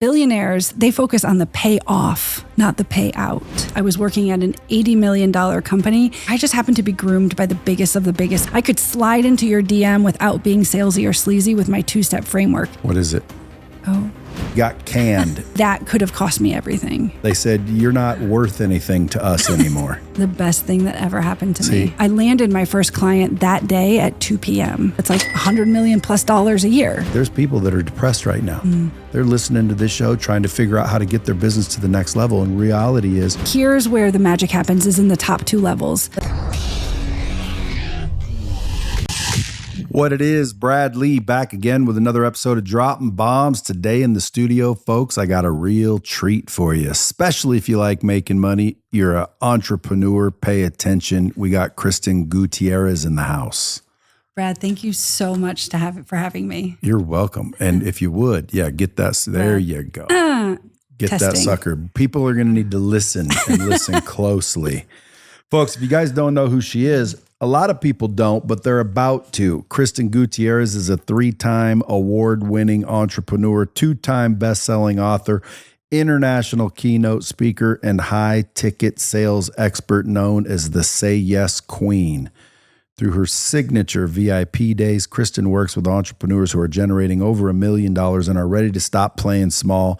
Billionaires, they focus on the payoff, not the payout. I was working at an $80 million company. I just happened to be groomed by the biggest of the biggest. I could slide into your DM without being salesy or sleazy with my two-step framework. What is it? Oh. Got canned. That could have cost me everything. They said, you're not worth anything to us anymore. The best thing that ever happened to me. I landed my first client that day at 2 p.m. It's like $100 million plus a year. There's people that are depressed right now. They're listening to this show, trying to figure out how to get their business to the next level. And reality is, here's where the magic happens, is in the top 2 levels. What it is, Brad Lee back again with another episode of Dropping Bombs. Today in the studio, folks, I got a real treat for you, especially if you like making money. You're an entrepreneur, pay attention. We got Kristin Gutierrez in the house. Brad, thank you so much for having me. You're welcome. And if you would, get that. There you go. Get testing. That sucker. People are going to need to listen and listen closely. Folks, if you guys don't know who she is, a lot of people don't, but they're about to. Kristin Gutierrez is a 3-time award-winning entrepreneur, 2-time best-selling author, international keynote speaker, and high-ticket sales expert known as the Say Yes Queen. Through her signature VIP days, Kristin works with entrepreneurs who are generating over $1 million and are ready to stop playing small,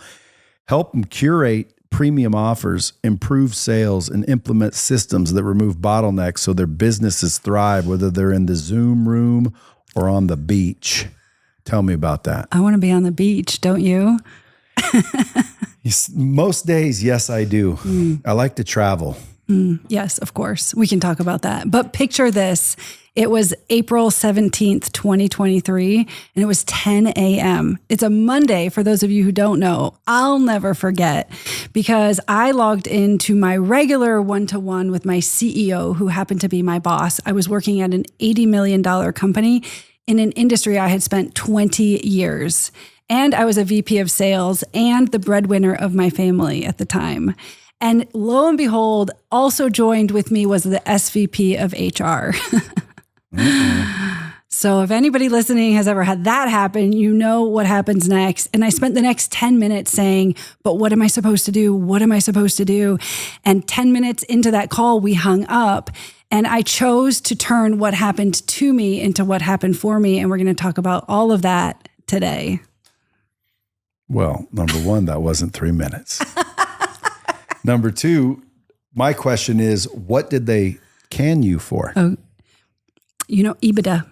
help them curate premium offers, improve sales, and implement systems that remove bottlenecks so their businesses thrive, whether they're in the Zoom room or on the beach. Tell me about that. I want to be on the beach, don't you? Most days, yes, I do. I like to travel. Yes, of course. We can talk about that. But picture this. It was April 17th, 2023, and it was 10 a.m. It's a Monday, for those of you who don't know. I'll never forget, because I logged into my regular one-to-one with my CEO, who happened to be my boss. I was working at an $80 million company in an industry I had spent 20 years. And I was a VP of sales and the breadwinner of my family at the time. And lo and behold, also joined with me was the SVP of HR. So if anybody listening has ever had that happen, you know what happens next. And I spent the next 10 minutes saying, but what am I supposed to do? What am I supposed to do? And 10 minutes into that call, we hung up. And I chose to turn what happened to me into what happened for me. And we're going to talk about all of that today. Well, number one, that wasn't 3 minutes. Number two, my question is, what did they can you for? Oh, EBITDA.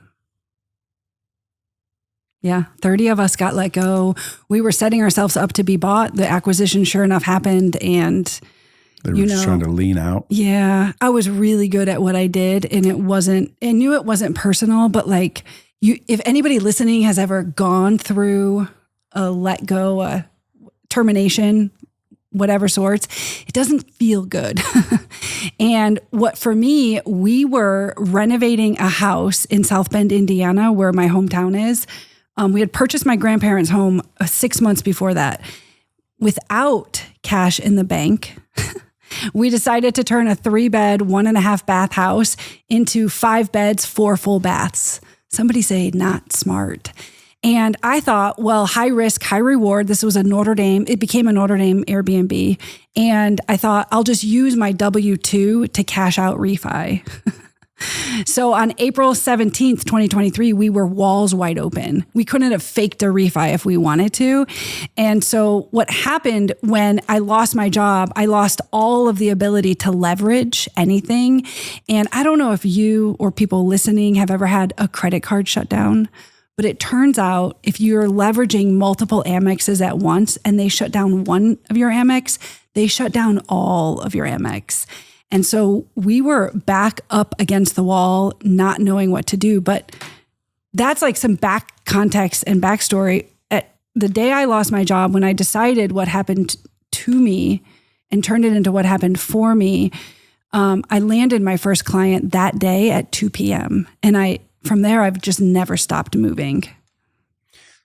Yeah, 30 of us got let go. We were setting ourselves up to be bought. The acquisition sure enough happened, and they were just trying to lean out. Yeah, I was really good at what I did, and I knew it wasn't personal, but if anybody listening has ever gone through a let go, a termination, whatever sorts, it doesn't feel good. And for me, we were renovating a house in South Bend, Indiana, where my hometown is. We had purchased my grandparents' home 6 months before that. Without cash in the bank, we decided to turn a 3-bed, 1.5 bath house into 5 beds, 4 full baths. Somebody say not smart. And I thought, well, high risk, high reward. This was it became a Notre Dame Airbnb. And I thought, I'll just use my W-2 to cash out refi. So on April 17th, 2023, we were walls wide open. We couldn't have faked a refi if we wanted to. And so what happened when I lost my job, I lost all of the ability to leverage anything. And I don't know if you or people listening have ever had a credit card shut down. But it turns out if you're leveraging multiple Amexes at once and they shut down one of your Amex, they shut down all of your Amex. And so we were back up against the wall, not knowing what to do. But that's like some back context and backstory. At the day I lost my job, when I decided what happened to me and turned it into what happened for me, I landed my first client that day at 2 p.m. And from there, I've just never stopped moving.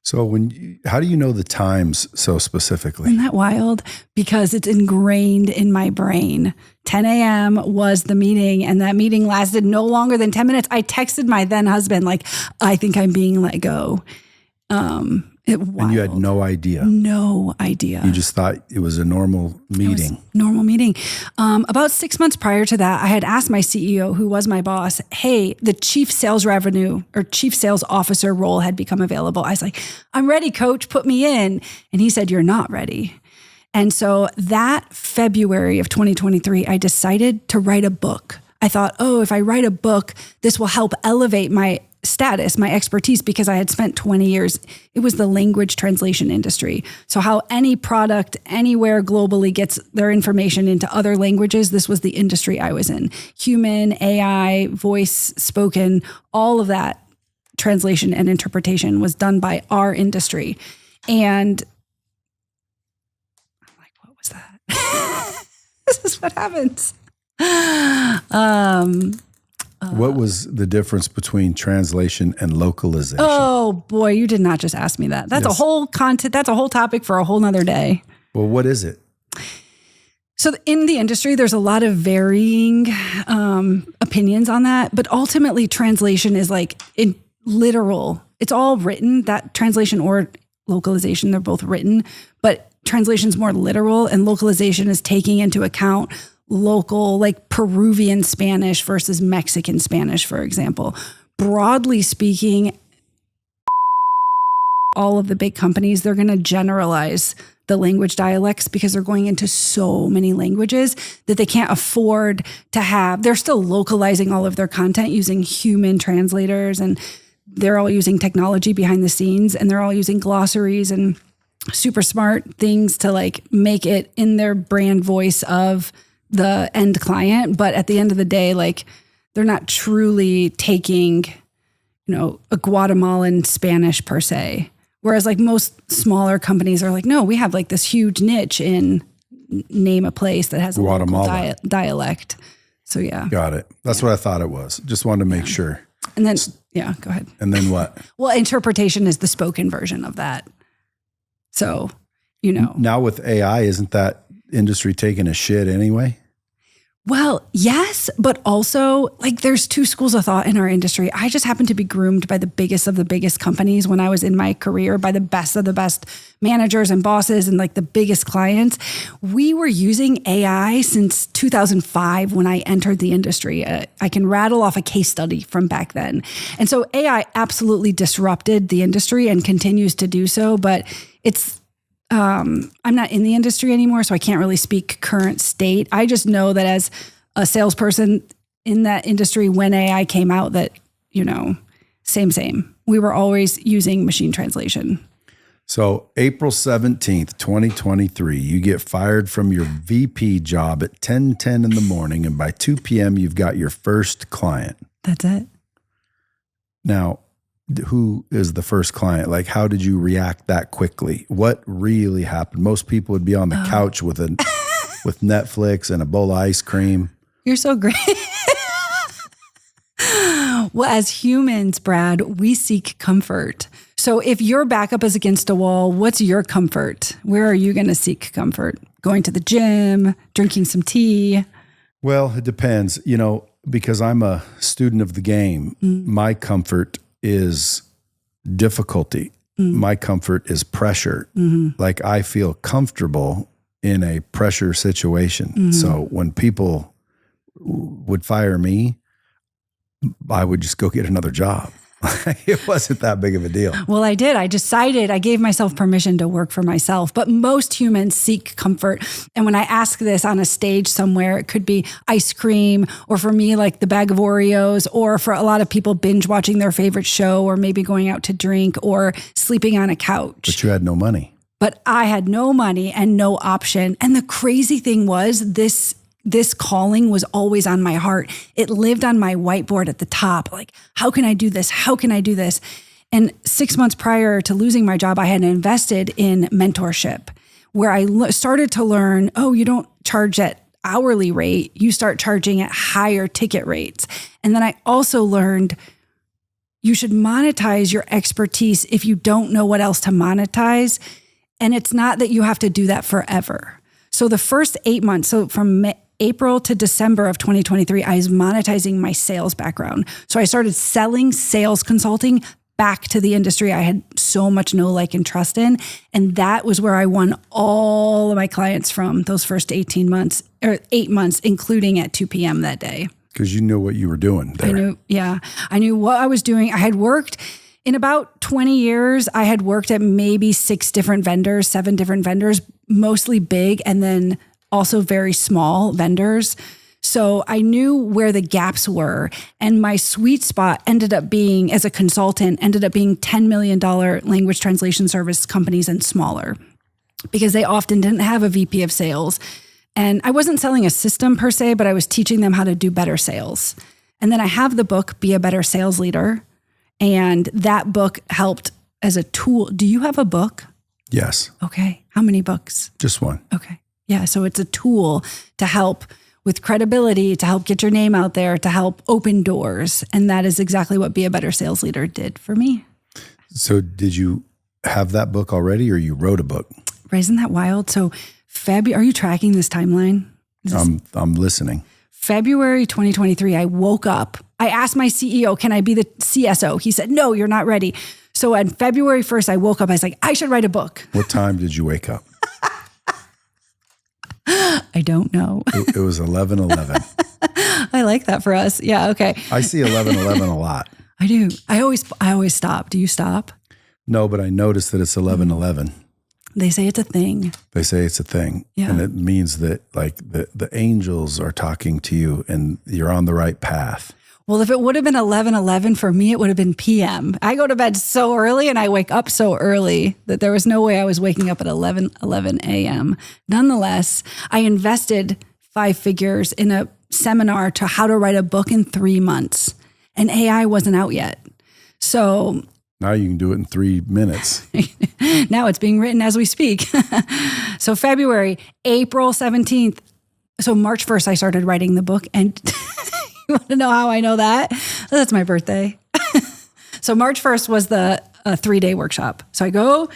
So how do you know the times so specifically? Isn't that wild? Because it's ingrained in my brain. 10 a.m. was the meeting, and that meeting lasted no longer than 10 minutes. I texted my then husband, I think I'm being let go. And you had no idea. No idea. You just thought it was a normal meeting. Normal meeting. About 6 months prior to that, I had asked my CEO, who was my boss, hey, the chief sales revenue or chief sales officer role had become available. I was like, I'm ready, coach, put me in. And he said, you're not ready. And so that February of 2023, I decided to write a book. I thought, if I write a book, this will help elevate my status, my expertise, because I had spent 20 years, it was the language translation industry. So how any product anywhere globally gets their information into other languages, this was the industry I was in. Human, AI, voice, spoken, all of that translation and interpretation was done by our industry. And I'm like, what was that? This is what happens. What was the difference between translation and localization? Oh boy, you did not just ask me that. That's a whole content. That's a whole topic for a whole nother day. Well, what is it? So in the industry, there's a lot of varying opinions on that, but ultimately translation is like literal. It's all written. That translation or localization, they're both written, but translation is more literal and localization is taking into account local, like Peruvian Spanish versus Mexican Spanish, for example. Broadly speaking, all of the big companies, they're going to generalize the language dialects because they're going into so many languages that they can't afford to have. They're still localizing all of their content using human translators, and they're all using technology behind the scenes, and they're all using glossaries and super smart things to like make it in their brand voice of the end client. But at the end of the day, like they're not truly taking, a Guatemalan Spanish per se. Whereas like most smaller companies are like, no, we have like this huge niche in name a place that has a local dialect. So yeah. Got it. That's what I thought it was. Just wanted to make sure. And then, go ahead. And then what? Well, interpretation is the spoken version of that. So, Now with AI, isn't that industry taking a shit anyway? Well, yes, but also like there's two schools of thought in our industry. I just happened to be groomed by the biggest of the biggest companies when I was in my career, by the best of the best managers and bosses and like the biggest clients. We were using AI since 2005 when I entered the industry. I can rattle off a case study from back then. And so AI absolutely disrupted the industry and continues to do so, but it's I'm not in the industry anymore, so I can't really speak current state. I just know that as a salesperson in that industry, when AI came out, that, same. We were always using machine translation. So April 17th, 2023, you get fired from your VP job at 10:10 in the morning, and by 2 p.m., you've got your first client. That's it. Now, who is the first client? Like, how did you react that quickly? What really happened? Most people would be on the couch with Netflix and a bowl of ice cream. You're so great. Well, as humans, Brad, we seek comfort. So if your backup is against a wall, what's your comfort? Where are you going to seek comfort? Going to the gym, drinking some tea? Well, it depends, because I'm a student of the game. My comfort is difficulty. My comfort is pressure. Like I feel comfortable in a pressure situation. So when people would fire me, I would just go get another job. It wasn't that big of a deal. Well, I did. I gave myself permission to work for myself, but most humans seek comfort. And when I ask this on a stage somewhere, it could be ice cream, or for me, like the bag of Oreos, or for a lot of people, binge watching their favorite show, or maybe going out to drink, or sleeping on a couch. But you had no money. But I had no money and no option. And the crazy thing was this calling was always on my heart. It lived on my whiteboard at the top. Like, how can I do this? How can I do this? And 6 months prior to losing my job, I had invested in mentorship where I started to learn, you don't charge at hourly rate. You start charging at higher ticket rates. And then I also learned you should monetize your expertise if you don't know what else to monetize. And it's not that you have to do that forever. So the first 8 months, so from April to December of 2023, I was monetizing my sales background. So I started selling sales consulting back to the industry I had so much know, like, and trust in. And that was where I won all of my clients from those first 18 months or 8 months, including at 2 p.m. that day. Because you knew what you were doing there. I knew what I was doing. I had worked in about 20 years. I had worked at maybe 7 different vendors, mostly big, and then also very small vendors. So I knew where the gaps were. And my sweet spot ended up being, as a consultant, $10 million language translation service companies and smaller, because they often didn't have a VP of sales. And I wasn't selling a system per se, but I was teaching them how to do better sales. And then I have the book, Be a Better Sales Leader. And that book helped as a tool. Do you have a book? Yes. Okay. How many books? Just one. Okay. Yeah. So it's a tool to help with credibility, to help get your name out there, to help open doors. And that is exactly what Be a Better Sales Leader did for me. So did you have that book already, or you wrote a book? Isn't that wild? So are you tracking this timeline? I'm listening. February 2023, I woke up. I asked my CEO, can I be the CSO? He said, no, you're not ready. So on February 1st, I woke up. I was like, I should write a book. What time did you wake up? I don't know. It was 11:11. I like that for us. Yeah. Okay. I see 11:11 a lot. I do. I always stop. Do you stop? No, but I noticed that it's 11:11. They say it's a thing. They say it's a thing. Yeah. And it means that, like, the angels are talking to you and you're on the right path. Well, if it would have been 11:11 for me, it would have been PM. I go to bed so early and I wake up so early that there was no way I was waking up at 11 a.m. Nonetheless, I invested 5 figures in a seminar to how to write a book in 3 months, and AI wasn't out yet. So now you can do it in 3 minutes. now it's being written as we speak. So April 17th. So March 1st, I started writing the book, and you want to know how I know that? That's my birthday. So March 1st was the 3-day workshop. So I go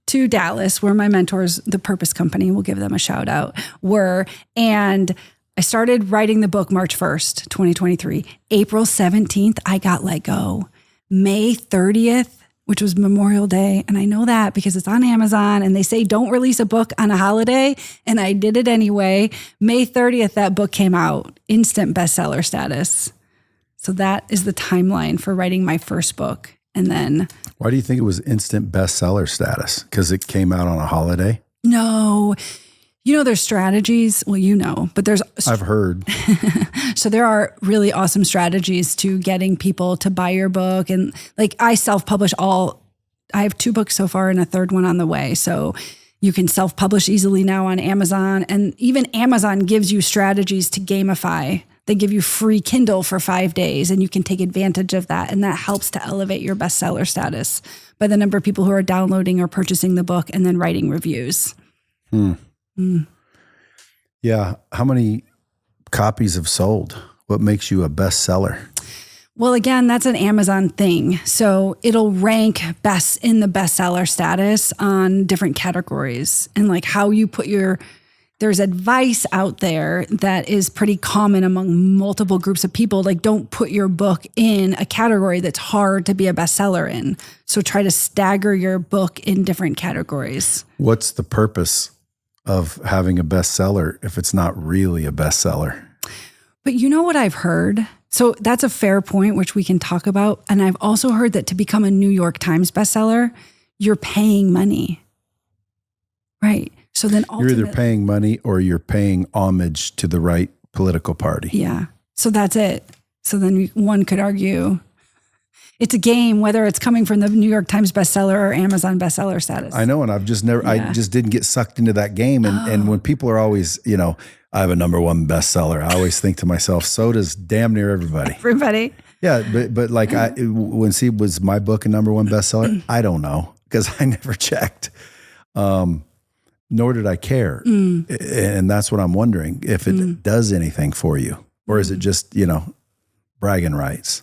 to Dallas, where my mentors, the Purpose Company, we'll give them a shout out, were. And I started writing the book March 1st, 2023. April 17th, I got let go. May 30th, which was Memorial Day. And I know that because it's on Amazon and they say don't release a book on a holiday. And I did it anyway. May 30th, that book came out, instant bestseller status. So that is the timeline for writing my first book. And then... Why do you think it was instant bestseller status? Because it came out on a holiday? No. You know, there's strategies. Well, you know, but there's... I've heard. So there are really awesome strategies to getting people to buy your book. And like I self-publish I have 2 books so far and a 3rd one on the way. So you can self-publish easily now on Amazon. And even Amazon gives you strategies to gamify. They give you free Kindle for 5 days and you can take advantage of that. And that helps to elevate your bestseller status by the number of people who are downloading or purchasing the book and then writing reviews. Yeah. How many copies have sold? What makes you a bestseller? Well, again, that's an Amazon thing. So it'll rank best in the bestseller status on different categories, and like how you put there's advice out there that is pretty common among multiple groups of people. Like, don't put your book in a category that's hard to be a bestseller in. So try to stagger your book in different categories. What's the purpose of having a bestseller if it's not really a bestseller? But you know what I've heard? So that's a fair point, which we can talk about. And I've also heard that to become a New York Times bestseller, you're paying money. Right. So then you're either paying money or you're paying homage to the right political party. Yeah. So that's it. So then one could argue it's a game, whether it's coming from the New York Times bestseller or Amazon bestseller status. I know. And I've just never, I just didn't get sucked into that game. And when people are always, you know, I have a #1 bestseller, I always think to myself, so does damn near everybody. Everybody. Yeah. But like was my book a #1 bestseller? I don't know, because I never checked. Nor did I care. And that's what I'm wondering, if it does anything for you, or is it just, you know, bragging rights?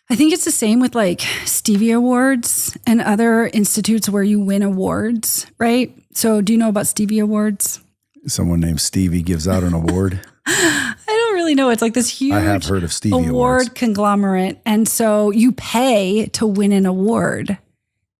I think it's the same with like Stevie Awards and other institutes where you win awards, right? So do you know about Stevie Awards? Someone named Stevie gives out an award. I don't really know. It's like this huge I have heard of Stevie Awards. Conglomerate. And so you pay to win an award.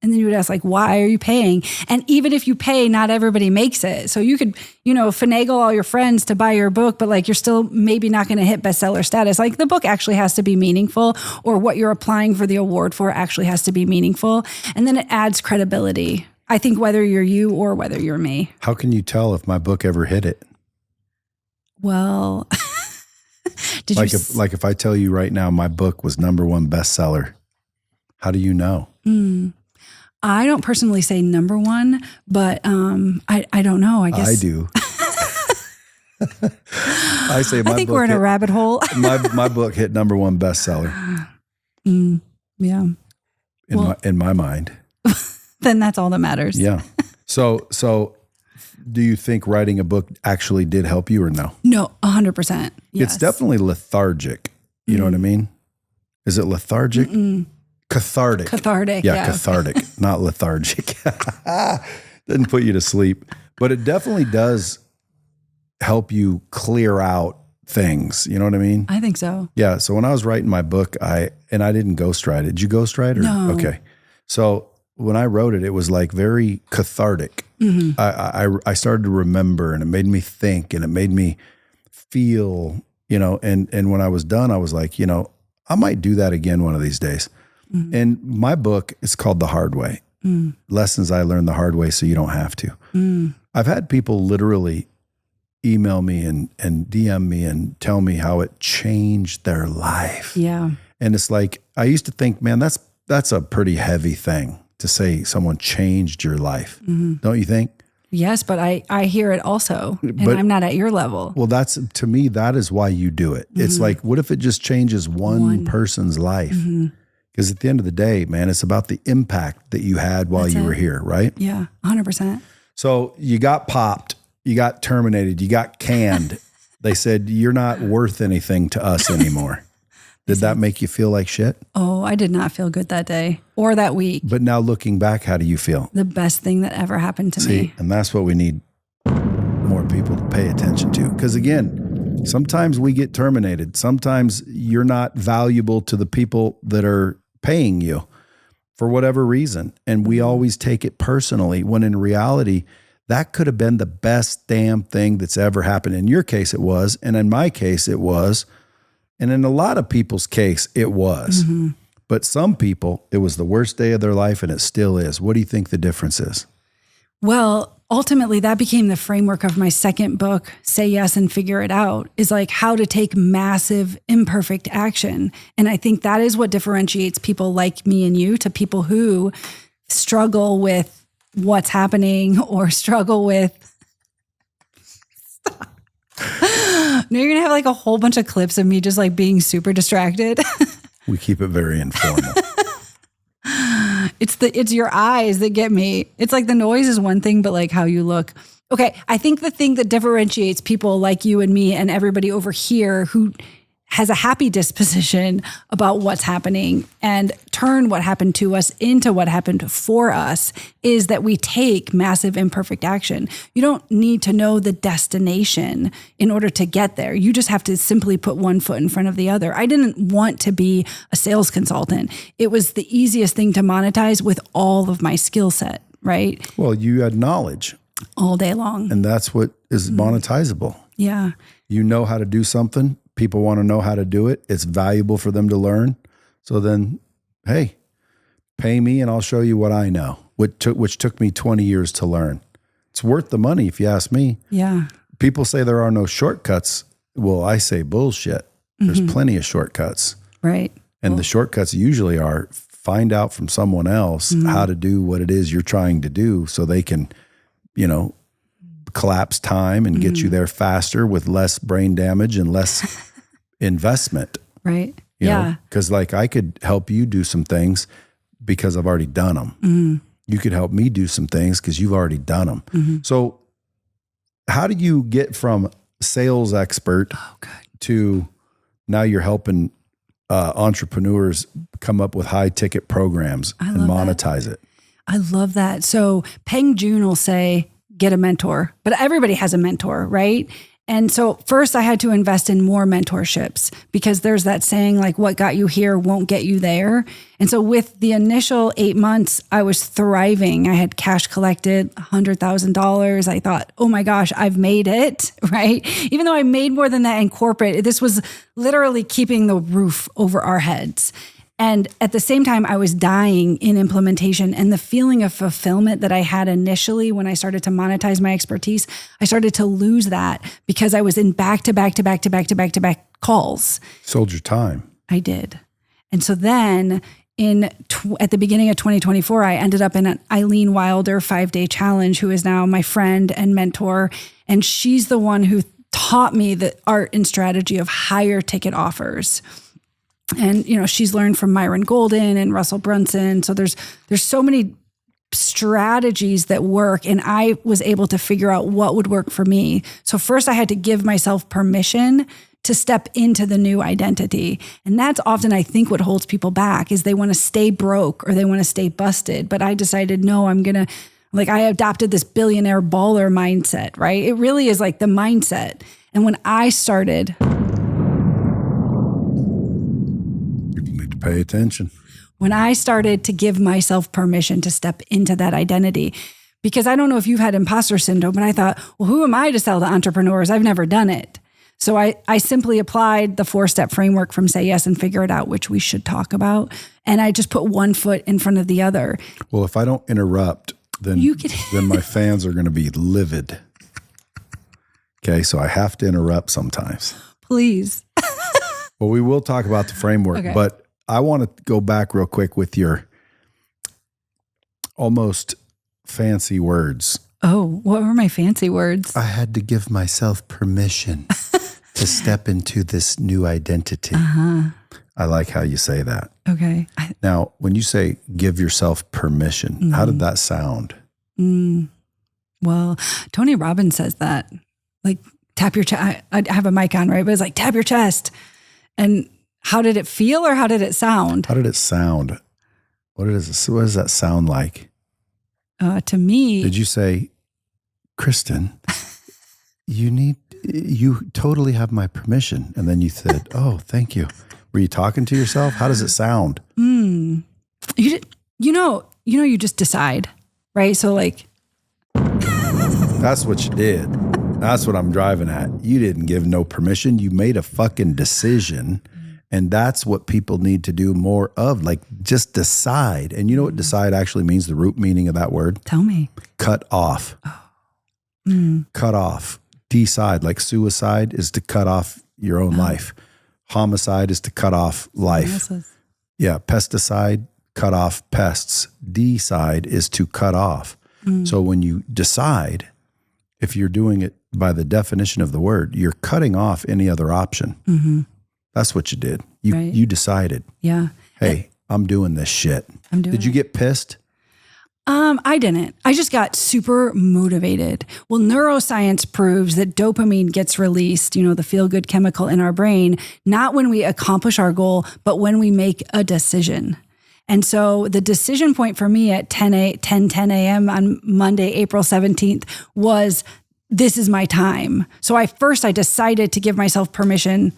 And then you would ask, like, why are you paying? And even if you pay, not everybody makes it. So you could, finagle all your friends to buy your book, but like you're still maybe not going to hit bestseller status. Like the book actually has to be meaningful, or what you're applying for the award for actually has to be meaningful. And then it adds credibility. I think whether you're you or whether you're me. How can you tell if my book ever hit it? Well, if I tell you right now my book was #1 bestseller, how do you know? I don't personally say #1, but I don't know. I guess I do. I say my I think book we're in a rabbit hole. my book hit #1 bestseller. Yeah. In my mind. Then that's all that matters. Yeah. So do you think writing a book actually did help you or no? No, 100%. Yes. It's definitely lethargic. You know what I mean? Is it lethargic? Cathartic. Cathartic. Yeah, cathartic, not lethargic. Doesn't put you to sleep, but it definitely does help you clear out things. You know what I mean? I think so. Yeah. So when I was writing my book, I didn't ghostwrite it. Did you ghostwrite? No. Okay. So when I wrote it, it was like very cathartic. I started to remember, and it made me think, and it made me feel, and when I was done, I was like, I might do that again one of these days. And my book is called The Hard Way. Lessons I Learned the Hard Way so you don't have to. I've had people literally email me and DM me and tell me how it changed their life. Yeah. And it's like, I used to think, man, that's a pretty heavy thing to say someone changed your life. Don't you think? Yes, but I hear it also, and I'm not at your level. Well, to me, that is why you do it. It's like, what if it just changes one person's life? Because at the end of the day, man, it's about the impact that you had while you were here, right? Yeah, 100%. So you got popped, you got terminated, you got canned. They said, you're not worth anything to us anymore. Did that make you feel like shit? Oh, I did not feel good that day or that week. But now looking back, how do you feel? The best thing that ever happened to me. And that's what we need more people to pay attention to. Because again, sometimes we get terminated. Sometimes you're not valuable to the people that are paying you for whatever reason. And we always take it personally, when in reality, that could have been the best damn thing that's ever happened. In your case, it was. And in my case, it was. And in a lot of people's case, it was. But some people, it was the worst day of their life, and it still is. What do you think the difference is? Well, ultimately, that became the framework of my second book, Say Yes and Figure It Out, is like how to take massive, imperfect action. And I think that is what differentiates people like me and you to people who struggle with what's happening or struggle with... Stop. No, you're going to have like a whole bunch of clips of me just like being super distracted. We keep it very informal. It's your eyes that get me. It's like the noise is one thing, but like how you look. Okay. I think the thing that differentiates people like you and me and everybody over here who has a happy disposition about what's happening and turn what happened to us into what happened for us is that we take massive imperfect action. You don't need to know the destination in order to get there. You just have to simply put one foot in front of the other. I didn't want to be a sales consultant. It was the easiest thing to monetize with all of my skill set, right? Well, you had knowledge. All day long. And that's what is monetizable. Yeah. You know how to do something. People want to know how to do it. It's valuable for them to learn. So then, hey, pay me and I'll show you what I know, which took me 20 years to learn. It's worth the money if you ask me. Yeah. People say there are no shortcuts. Well, I say bullshit. There's plenty of shortcuts. Right. And the shortcuts usually are find out from someone else how to do what it is you're trying to do so they can, collapse time and get you there faster with less brain damage and less investment. Right. Because like I could help you do some things because I've already done them. You could help me do some things because you've already done them. So how do you get from sales expert to now you're helping entrepreneurs come up with high ticket programs and monetize it? I love that. So Peng Joon will say, get a mentor, but everybody has a mentor, right? And so first I had to invest in more mentorships because there's that saying like what got you here won't get you there. And so with the initial 8 months, I was thriving. I had cash collected, $100,000. I thought, oh my gosh, I've made it, right? Even though I made more than that in corporate, this was literally keeping the roof over our heads. And at the same time, I was dying in implementation, and the feeling of fulfillment that I had initially when I started to monetize my expertise, I started to lose that because I was in back-to-back calls. Sold your time. I did. And so then at the beginning of 2024, I ended up in an Eileen Wilder 5-day challenge, who is now my friend and mentor. And she's the one who taught me the art and strategy of higher ticket offers. And, she's learned from Myron Golden and Russell Brunson. So there's so many strategies that work, and I was able to figure out what would work for me. So first I had to give myself permission to step into the new identity. And that's often, I think, what holds people back is they want to stay broke or they want to stay busted. But I decided, no, I adopted this billionaire baller mindset, right? It really is like the mindset. And when I started... Pay attention. When I started to give myself permission to step into that identity, because I don't know if you've had imposter syndrome, but I thought, well, who am I to sell to entrepreneurs? I've never done it. So I simply applied the 4-step framework from Say Yes and Figure It Out, which we should talk about. And I just put one foot in front of the other. Well, if I don't interrupt, then my fans are going to be livid. Okay, so I have to interrupt sometimes. Please. Well, we will talk about the framework, okay. But I want to go back real quick with your almost fancy words. Oh, what were my fancy words? I had to give myself permission to step into this new identity. Uh-huh. I like how you say that. Okay. Now, when you say give yourself permission, how did that sound? Well, Tony Robbins says that. Like, tap your chest. I have a mic on, right? But it's like, tap your chest. And how did it feel or how did it sound? How did it sound? What does that sound like? To me. Did you say, Kristin, you totally have my permission. And then you said, oh, thank you. Were you talking to yourself? How does it sound? You just decide, right? So like. That's what you did. That's what I'm driving at. You didn't give no permission. You made a fucking decision. And that's what people need to do more of. Like, just decide. And you know what decide actually means, the root meaning of that word? Tell me. Cut off. Cut off. Decide. Like suicide is to cut off your own life. Homicide is to cut off life. Yeah. Pesticide, cut off pests. Decide is to cut off. So when you decide, if you're doing it by the definition of the word, you're cutting off any other option. That's what you did. You decided. Yeah. Hey, I'm doing this shit. Did you get pissed? I didn't. I just got super motivated. Well, neuroscience proves that dopamine gets released, the feel-good chemical in our brain, not when we accomplish our goal, but when we make a decision. And so the decision point for me at 10 a.m. on Monday, April 17th was, this is my time. So I decided to give myself permission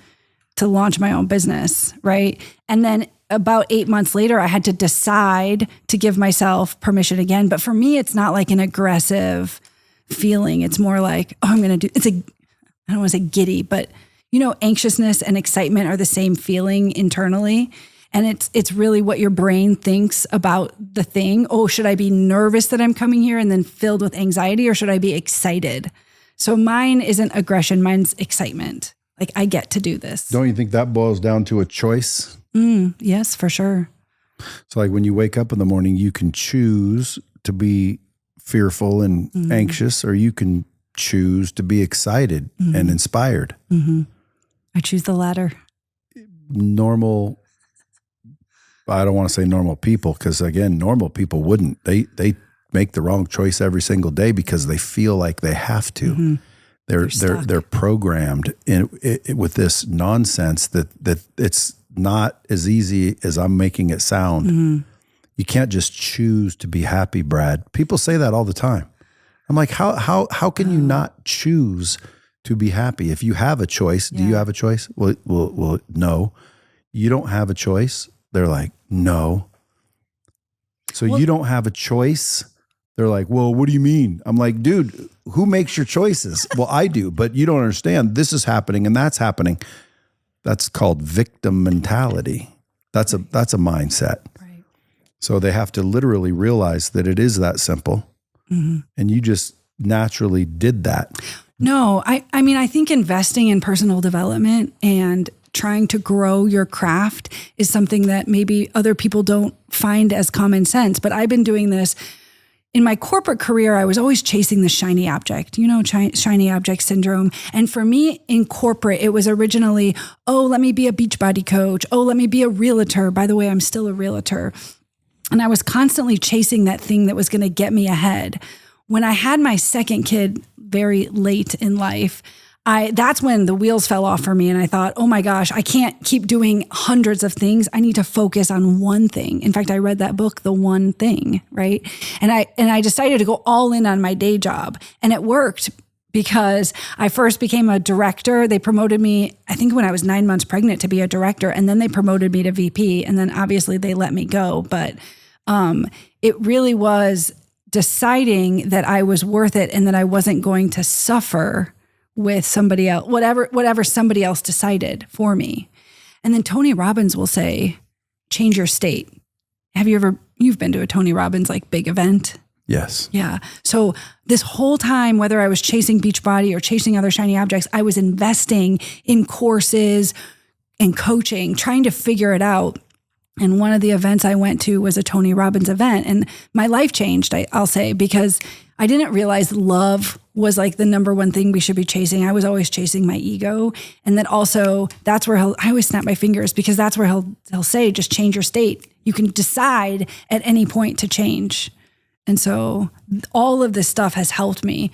to launch my own business, right? And then about 8 months later, I had to decide to give myself permission again. But for me, it's not like an aggressive feeling. It's more like, oh, I don't want to say giddy, but anxiousness and excitement are the same feeling internally. And it's really what your brain thinks about the thing. Oh, should I be nervous that I'm coming here and then filled with anxiety, or should I be excited? So mine isn't aggression, mine's excitement. Like, I get to do this. Don't you think that boils down to a choice? Yes, for sure. So like when you wake up in the morning, you can choose to be fearful and anxious, or you can choose to be excited and inspired. I choose the latter. Normal, I don't want to say normal people, because again, normal people wouldn't. They make the wrong choice every single day because they feel like they have to. They're programmed with this nonsense that it's not as easy as I'm making it sound. You can't just choose to be happy, Brad. People say that all the time. I'm like, how can you not choose to be happy. If you have a choice, do you have a choice? Well, no. You don't have a choice. They're like, no. So you don't have a choice. They're like, well, what do you mean? I'm like, dude, who makes your choices? Well, I do, but you don't understand. This is happening and that's happening. That's called victim mentality. That's a mindset. Right. So they have to literally realize that it is that simple. Mm-hmm. And you just naturally did that. No, I mean, I think investing in personal development and trying to grow your craft is something that maybe other people don't find as common sense. But I've been doing this in my corporate career. I was always chasing the shiny object, shiny object syndrome. And for me in corporate, it was originally, oh, let me be a Beachbody coach. Oh, let me be a realtor. By the way, I'm still a realtor. And I was constantly chasing that thing that was going to get me ahead. When I had my second kid very late in life, that's when the wheels fell off for me. And I thought, oh my gosh, I can't keep doing hundreds of things. I need to focus on one thing. In fact, I read that book, The One Thing, right? And I decided to go all in on my day job. And it worked because I first became a director. They promoted me, I think when I was 9 months pregnant, to be a director. And then they promoted me to VP. And then obviously they let me go. But it really was deciding that I was worth it and that I wasn't going to suffer with somebody else, whatever somebody else decided for me. And then Tony Robbins will say, change your state. You've been to a Tony Robbins like big event? Yes. Yeah. So this whole time, whether I was chasing Beachbody or chasing other shiny objects, I was investing in courses and coaching, trying to figure it out. And one of the events I went to was a Tony Robbins event. And my life changed, I'll say, because I didn't realize love was like the number one thing we should be chasing. I was always chasing my ego. And then also that's where I always snap my fingers because that's where he'll say, just change your state. You can decide at any point to change. And so all of this stuff has helped me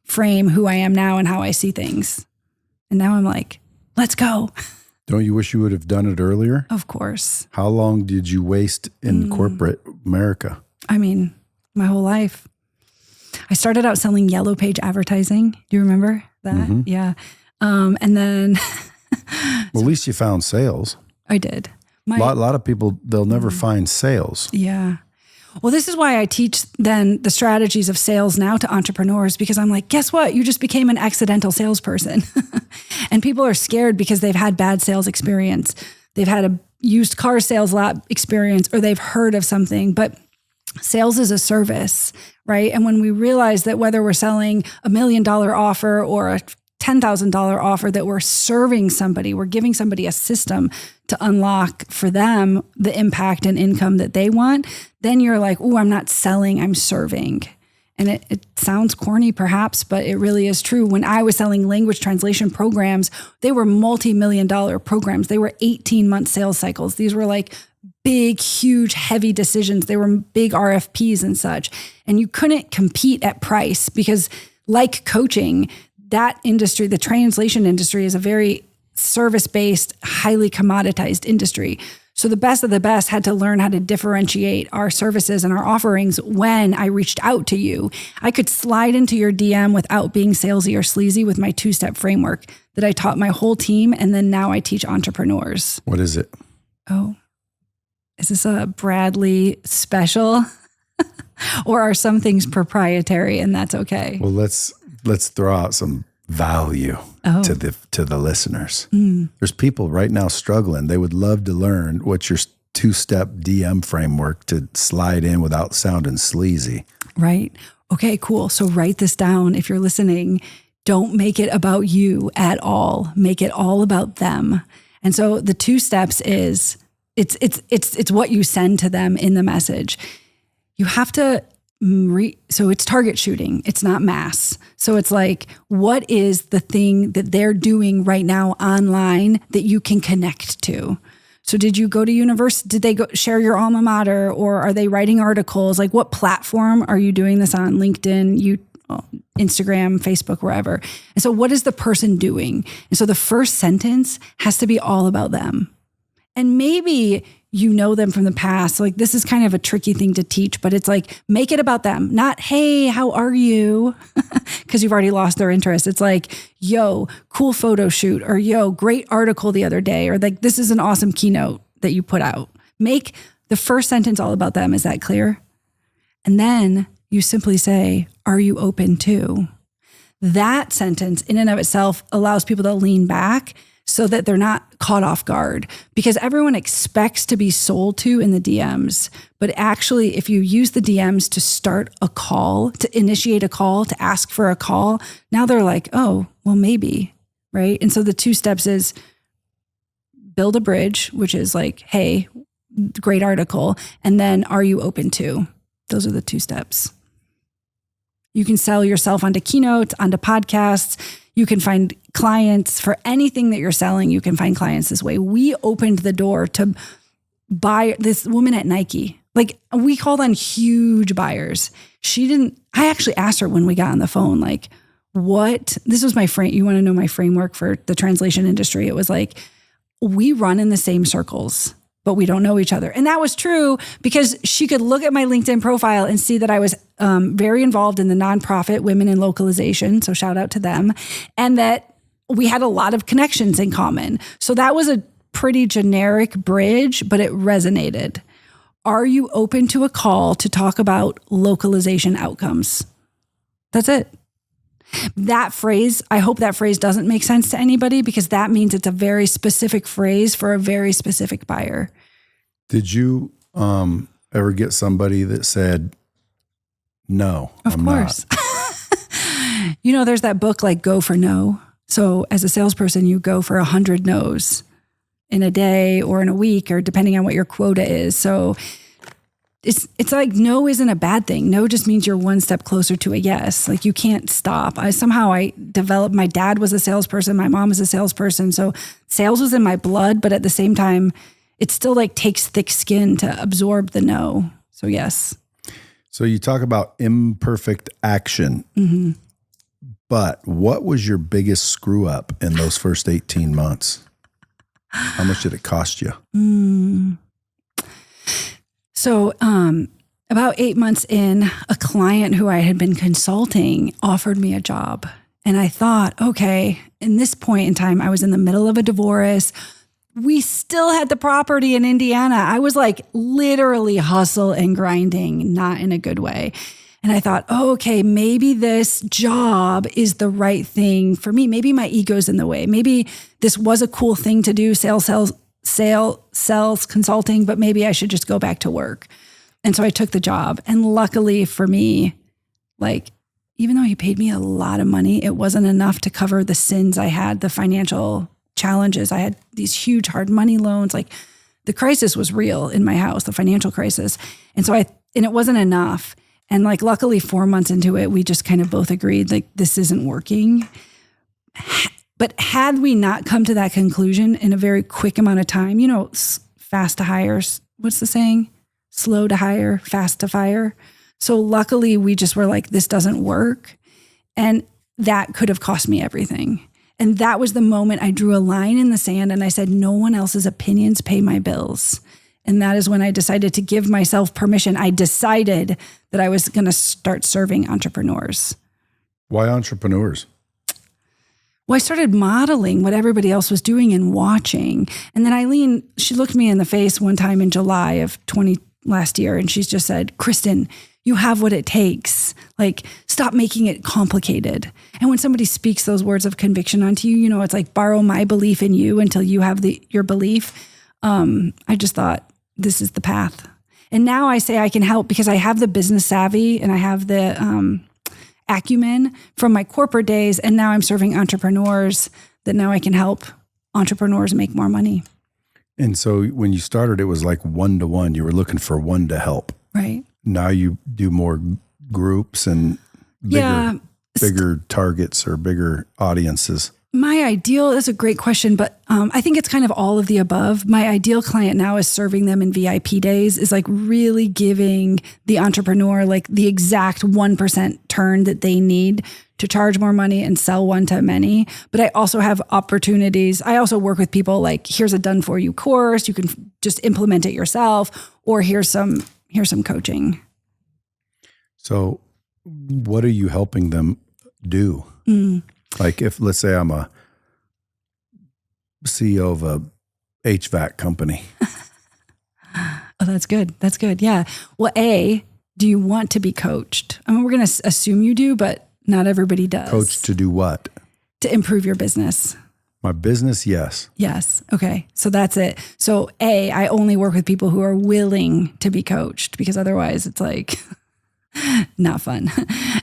frame who I am now and how I see things. And now I'm like, let's go. Don't you wish you would have done it earlier? Of course. How long did you waste in corporate America? I mean, my whole life. I started out selling Yellow Page advertising. Do you remember that? Mm-hmm. Yeah. And then... Well, at least you found sales. I did. A lot of people, they'll never find sales. Yeah. Well, this is why I teach then the strategies of sales now to entrepreneurs, because I'm like, guess what? You just became an accidental salesperson. And people are scared because they've had bad sales experience. They've had a used car sales lot experience, or they've heard of something. But sales is a service, right? And when we realize that whether we're selling $1 million offer or a $10,000 offer, that we're serving somebody, we're giving somebody a system to unlock for them the impact and income that they want, then you're like, oh, I'm not selling, I'm serving. And it sounds corny perhaps, but it really is true. When I was selling language translation programs, they were multi-million-dollar programs. They were 18-month sales cycles. These were like big, huge, heavy decisions. They were big RFPs and such. And you couldn't compete at price because, like coaching, that industry, the translation industry, is a very service-based, highly commoditized industry. So the best of the best had to learn how to differentiate our services and our offerings when I reached out to you. I could slide into your DM without being salesy or sleazy with my 2-step framework that I taught my whole team, and then now I teach entrepreneurs. What is it? Oh, is this a Bradley special? Or are some things proprietary and that's okay? Well, let's throw out some value to the listeners. There's people right now struggling. They would love to learn what's your 2-step DM framework to slide in without sounding sleazy. Right. Okay, cool. So write this down if you're listening. Don't make it about you at all. Make it all about them. And so the 2 steps is it's what you send to them in the message. You have to so it's target shooting. It's not mass. So it's like, what is the thing that they're doing right now online that you can connect to? So did you go to university? Did they go share your alma mater, or are they writing articles? Like, what platform are you doing this on? LinkedIn, Instagram, Facebook, wherever. And so what is the person doing? And so the first sentence has to be all about them. And maybe you know them from the past. So like this is kind of a tricky thing to teach, but it's like, make it about them, not, hey, how are you? Because you've already lost their interest. It's like, yo, cool photo shoot, or yo, great article the other day, or like, this is an awesome keynote that you put out. Make the first sentence all about them. Is that clear? And then you simply say, are you open to? That sentence in and of itself allows people to lean back so that they're not caught off guard, because everyone expects to be sold to in the DMs. But actually, if you use the DMs to start a call, to initiate a call, to ask for a call, now they're like, oh, well, maybe, right? And so the 2 steps is build a bridge, which is like, hey, great article. And then are you open to? Those are the 2 steps. You can sell yourself onto keynotes, onto podcasts. You can find clients for anything that you're selling. You can find clients this way. We opened the door to buy this woman at Nike. Like, we called on huge buyers. I actually asked her when we got on the phone, like, this was my frame. You want to know my framework for the translation industry? It was like, we run in the same circles, but we don't know each other. And that was true because she could look at my LinkedIn profile and see that I was very involved in the nonprofit Women in Localization. So shout out to them. And that we had a lot of connections in common. So that was a pretty generic bridge, but it resonated. Are you open to a call to talk about localization outcomes? That's it. That phrase, I hope that phrase doesn't make sense to anybody, because that means it's a very specific phrase for a very specific buyer. Did you ever get somebody that said, no, I'm not? Of course. There's that book like Go for No. So as a salesperson, you go for 100 no's in a day or in a week, or depending on what your quota is. So it's like no isn't a bad thing. No just means you're one step closer to a yes. Like you can't stop. I developed, my dad was a salesperson. My mom was a salesperson. So sales was in my blood, but at the same time, it still like takes thick skin to absorb the no. So yes. So you talk about imperfect action, but what was your biggest screw up in those first 18 months? How much did it cost you? So about 8 months in, a client who I had been consulting offered me a job. And I thought, okay, in this point in time, I was in the middle of a divorce. We still had the property in Indiana. I was like literally hustle and grinding, not in a good way. And I thought, oh, okay, maybe this job is the right thing for me. Maybe my ego's in the way. Maybe this was a cool thing to do, sales consulting, but maybe I should just go back to work. And so I took the job. And luckily for me, like, even though he paid me a lot of money, it wasn't enough to cover the sins I had, the financial challenges. I had these huge hard money loans. Like the crisis was real in my house, the financial crisis. And so and it wasn't enough. And like, luckily 4 months into it, we just kind of both agreed, like, this isn't working. But had we not come to that conclusion in a very quick amount of time, fast to hire, what's the saying? Slow to hire, fast to fire. So luckily we just were like, this doesn't work. And that could have cost me everything. And that was the moment I drew a line in the sand and I said, no one else's opinions pay my bills. And that is when I decided to give myself permission. I decided that I was going to start serving entrepreneurs. Why entrepreneurs? Well, I started modeling what everybody else was doing and watching. And then Eileen, she looked me in the face one time in July of last year, and she's just said, Kristin, you have what it takes. Like, stop making it complicated. And when somebody speaks those words of conviction onto you, it's like borrow my belief in you until you have your belief. I just thought, this is the path. And now I say I can help because I have the business savvy and I have the acumen from my corporate days. And now I'm serving entrepreneurs that now I can help entrepreneurs make more money. And so when you started, it was like 1-to-1. You were looking for one to help. Right. Now you do more groups and bigger targets or bigger audiences. My ideal is a great question, but I think it's kind of all of the above. My ideal client now is serving them in VIP days, is like really giving the entrepreneur like the exact 1% turn that they need to charge more money and sell one to many. But I also have opportunities. I also work with people like, here's a done for you course. You can just implement it yourself, or here's some coaching. So what are you helping them do? Like if, let's say I'm a CEO of a HVAC company. Oh, that's good. That's good. Yeah. Well, do you want to be coached? I mean, we're going to assume you do, but not everybody does. Coached to do what? To improve your business. My business, yes. Yes. Okay. So that's it. So I only work with people who are willing to be coached, because otherwise it's like not fun.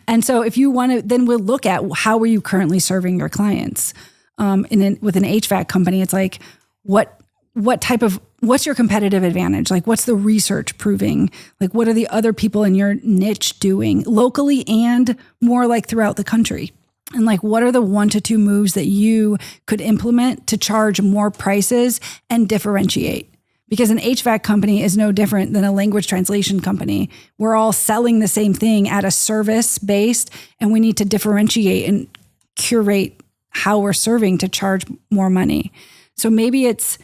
And so if you want to, then we'll look at how are you currently serving your clients? With an HVAC company, it's like, what's your competitive advantage? Like, what's the research proving? Like, what are the other people in your niche doing locally and more like throughout the country? And like, what are the 1 to 2 moves that you could implement to charge more prices and differentiate? Because an HVAC company is no different than a language translation company. We're all selling the same thing at a service based, and we need to differentiate and curate how we're serving to charge more money. So maybe it's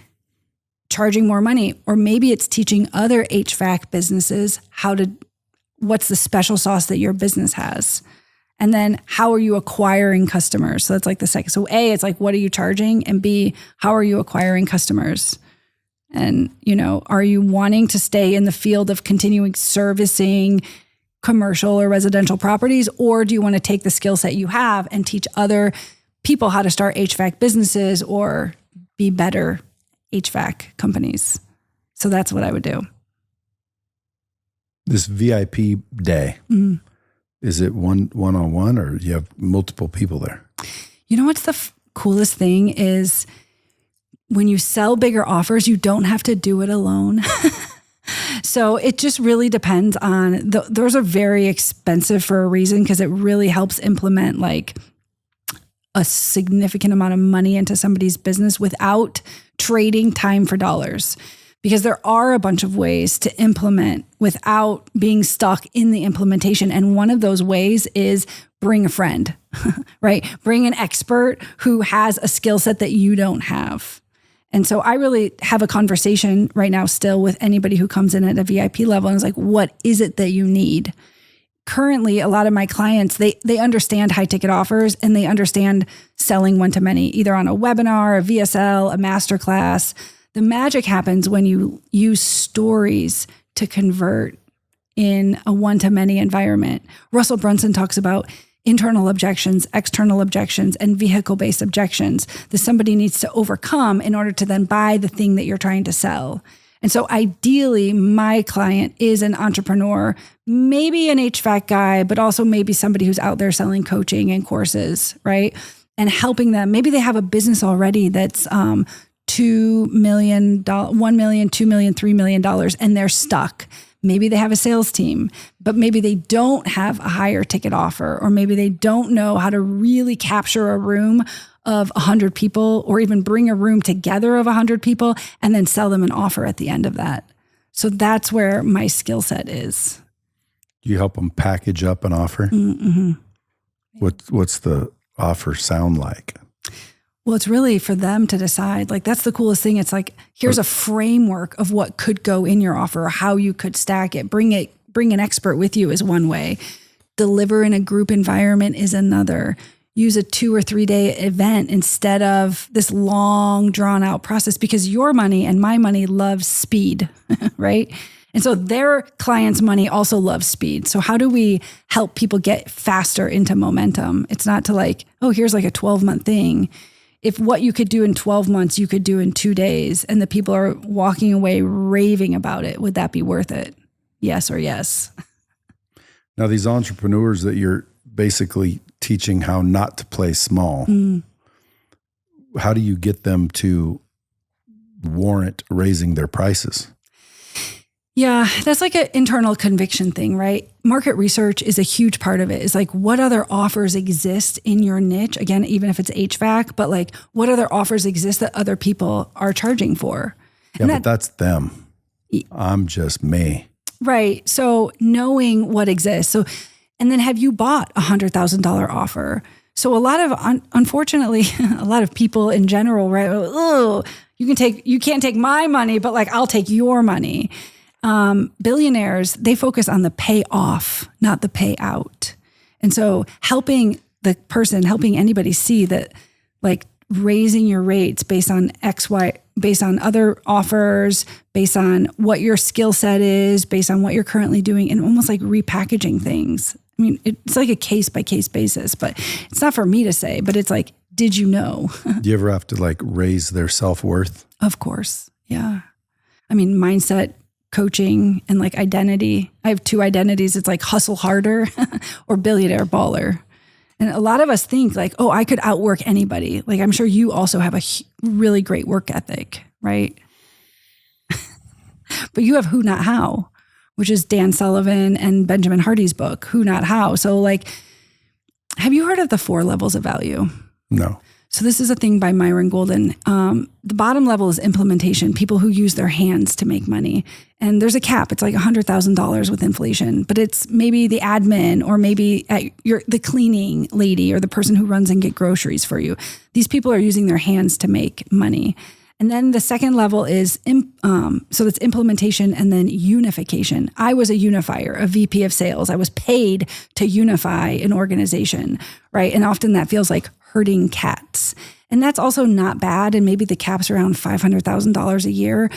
charging more money, or maybe it's teaching other HVAC businesses what's the special sauce that your business has. And then how are you acquiring customers? So that's like the second. So A, it's like, what are you charging? And B, how are you acquiring customers? And, are you wanting to stay in the field of continuing servicing commercial or residential properties? Or do you want to take the skill set you have and teach other people how to start HVAC businesses or be better HVAC companies? So that's what I would do. This VIP day, is it one-on-one, or you have multiple people there? You know what's the coolest thing is when you sell bigger offers, you don't have to do it alone. So it just really depends on, those are very expensive for a reason, because it really helps implement like a significant amount of money into somebody's business without trading time for dollars. Because there are a bunch of ways to implement without being stuck in the implementation. And one of those ways is bring a friend, right? Bring an expert who has a skill set that you don't have. And so I really have a conversation right now still with anybody who comes in at a VIP level and is like, what is it that you need? Currently, a lot of my clients, they understand high ticket offers, and they understand selling one to many, either on a webinar, a VSL, a masterclass. The magic happens when you use stories to convert in a one-to-many environment. Russell Brunson talks about internal objections, external objections, and vehicle-based objections that somebody needs to overcome in order to then buy the thing that you're trying to sell. And so ideally, my client is an entrepreneur, maybe an HVAC guy, but also maybe somebody who's out there selling coaching and courses, right? And helping them. Maybe they have a business already that's $2 million, $1 million, $2 million, $3 million, and they're stuck. Maybe they have a sales team, but maybe they don't have a higher ticket offer, or maybe they don't know how to really capture a room of 100 people, or even bring a room together of 100 people and then sell them an offer at the end of that. So that's where my skill set is. You help them package up an offer? Mm-hmm. What's the offer sound like? Well, it's really for them to decide. Like, that's the coolest thing. It's like, here's a framework of what could go in your offer, or how you could stack it. Bring an expert with you is one way. Deliver in a group environment is another. Use a 2 or 3 day event instead of this long drawn out process, because your money and my money loves speed, right? And so their clients' money also loves speed. So how do we help people get faster into momentum? It's not to like, oh, here's like a 12-month thing. If what you could do in 12 months, you could do in 2 days, and the people are walking away raving about it, would that be worth it? Yes or yes. Now, these entrepreneurs that you're basically teaching how not to play small, how do you get them to warrant raising their prices? Yeah, that's like an internal conviction thing, right? Market research is a huge part of it. It's like, what other offers exist in your niche? Again, even if it's HVAC, but like, what other offers exist that other people are charging for? Yeah, but that's them. I'm just me. Right. So knowing what exists. So, and then have you bought $100,000 offer? So a lot of, unfortunately, a lot of people in general, right? Oh, you can't take my money, but like, I'll take your money. Billionaires, they focus on the payoff, not the payout. And so helping anybody see that like raising your rates based on based on other offers, based on what your skill set is, based on what you're currently doing, and almost like repackaging things. I mean, it's like a case by case basis, but it's not for me to say, but it's like, did you know? Do you ever have to like raise their self-worth? Of course. Yeah. I mean, mindset, coaching, and like identity. I have 2 identities. It's like hustle harder or billionaire baller. And a lot of us think like, oh, I could outwork anybody. Like, I'm sure you also have a really great work ethic, right? But you have Who Not How, which is Dan Sullivan and Benjamin Hardy's book, Who Not How. So like, have you heard of the 4 levels of value? No. So this is a thing by Myron Golden. The bottom level is implementation, people who use their hands to make money. And there's a cap. It's like $100,000 with inflation, but it's maybe the admin or maybe the cleaning lady or the person who runs and get groceries for you. These people are using their hands to make money. And then the second level is, so that's implementation and then unification. I was a unifier, a VP of sales. I was paid to unify an organization, right? And often that feels like herding cats. And that's also not bad. And maybe the cap's around $500,000 a year.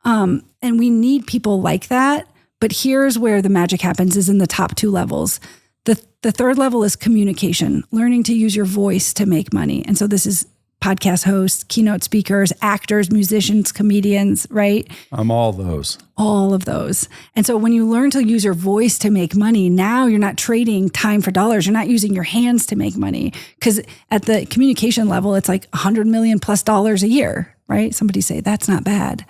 And we need people like that. But here's where the magic happens is in the top 2 levels. The third level is communication, learning to use your voice to make money. And so this is podcast hosts, keynote speakers, actors, musicians, comedians, right? I'm all those. All of those. And so when you learn to use your voice to make money, now you're not trading time for dollars. You're not using your hands to make money. Because at the communication level, it's like $100 million plus a year, right? Somebody say, that's not bad.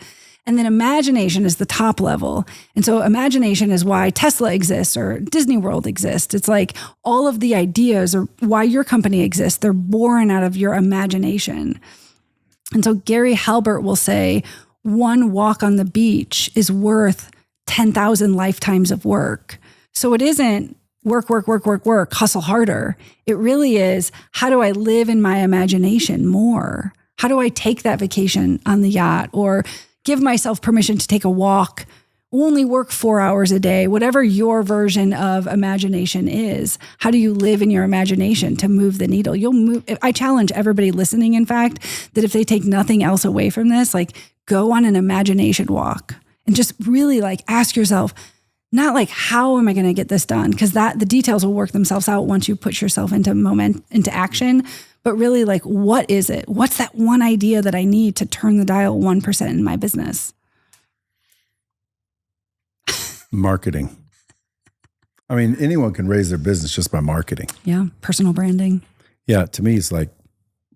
And then imagination is the top level. And so imagination is why Tesla exists or Disney World exists. It's like all of the ideas or why your company exists, they're born out of your imagination. And so Gary Halbert will say, 1 walk on the beach is worth 10,000 lifetimes of work. So it isn't work, hustle harder. It really is, how do I live in my imagination more? How do I take that vacation on the yacht or give myself permission to take a walk, only work 4 hours a day, whatever your version of imagination is. How do you live in your imagination to move the needle? You'll move. I challenge everybody listening, in fact, that if they take nothing else away from this, like go on an imagination walk and just really like ask yourself, not like, how am I going to get this done? Because the details will work themselves out once you put yourself into action. But really, like, what is it? What's that one idea that I need to turn the dial 1% in my business? Marketing. I mean, anyone can raise their business just by marketing. Yeah, personal branding. Yeah, to me, it's like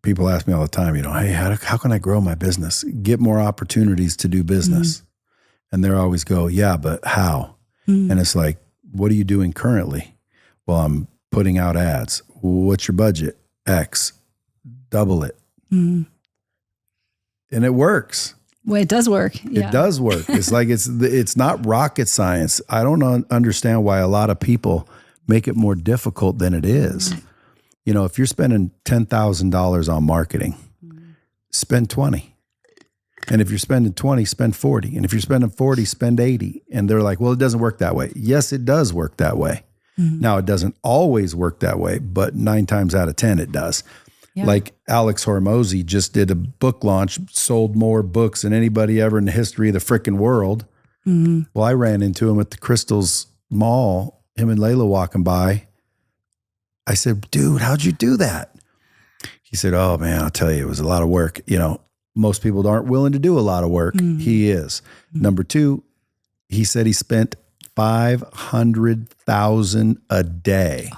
people ask me all the time, hey, how can I grow my business? Get more opportunities to do business. Mm-hmm. And they always go, yeah, but how? Mm-hmm. And it's like, what are you doing currently? Well, I'm putting out ads. What's your budget? X. Double it. Mm. And it works. Well, it does work. Yeah. It does work. It's like, it's not rocket science. I don't understand why a lot of people make it more difficult than it is. Mm. If you're spending $10,000 on marketing, spend 20. And if you're spending 20, spend 40. And if you're spending 40, spend 80. And they're like, well, it doesn't work that way. Yes, it does work that way. Mm-hmm. Now, it doesn't always work that way, but 9 times out of 10, it does. Yeah. Like Alex Hormozy just did a book launch, sold more books than anybody ever in the history of the frickin' world. Mm-hmm. Well, I ran into him at the Crystals Mall, him and Layla walking by. I said, dude, how'd you do that? He said, oh man, I'll tell you, it was a lot of work. Most people aren't willing to do a lot of work. Mm-hmm. He is. Mm-hmm. Number 2, he said he spent $500,000 a day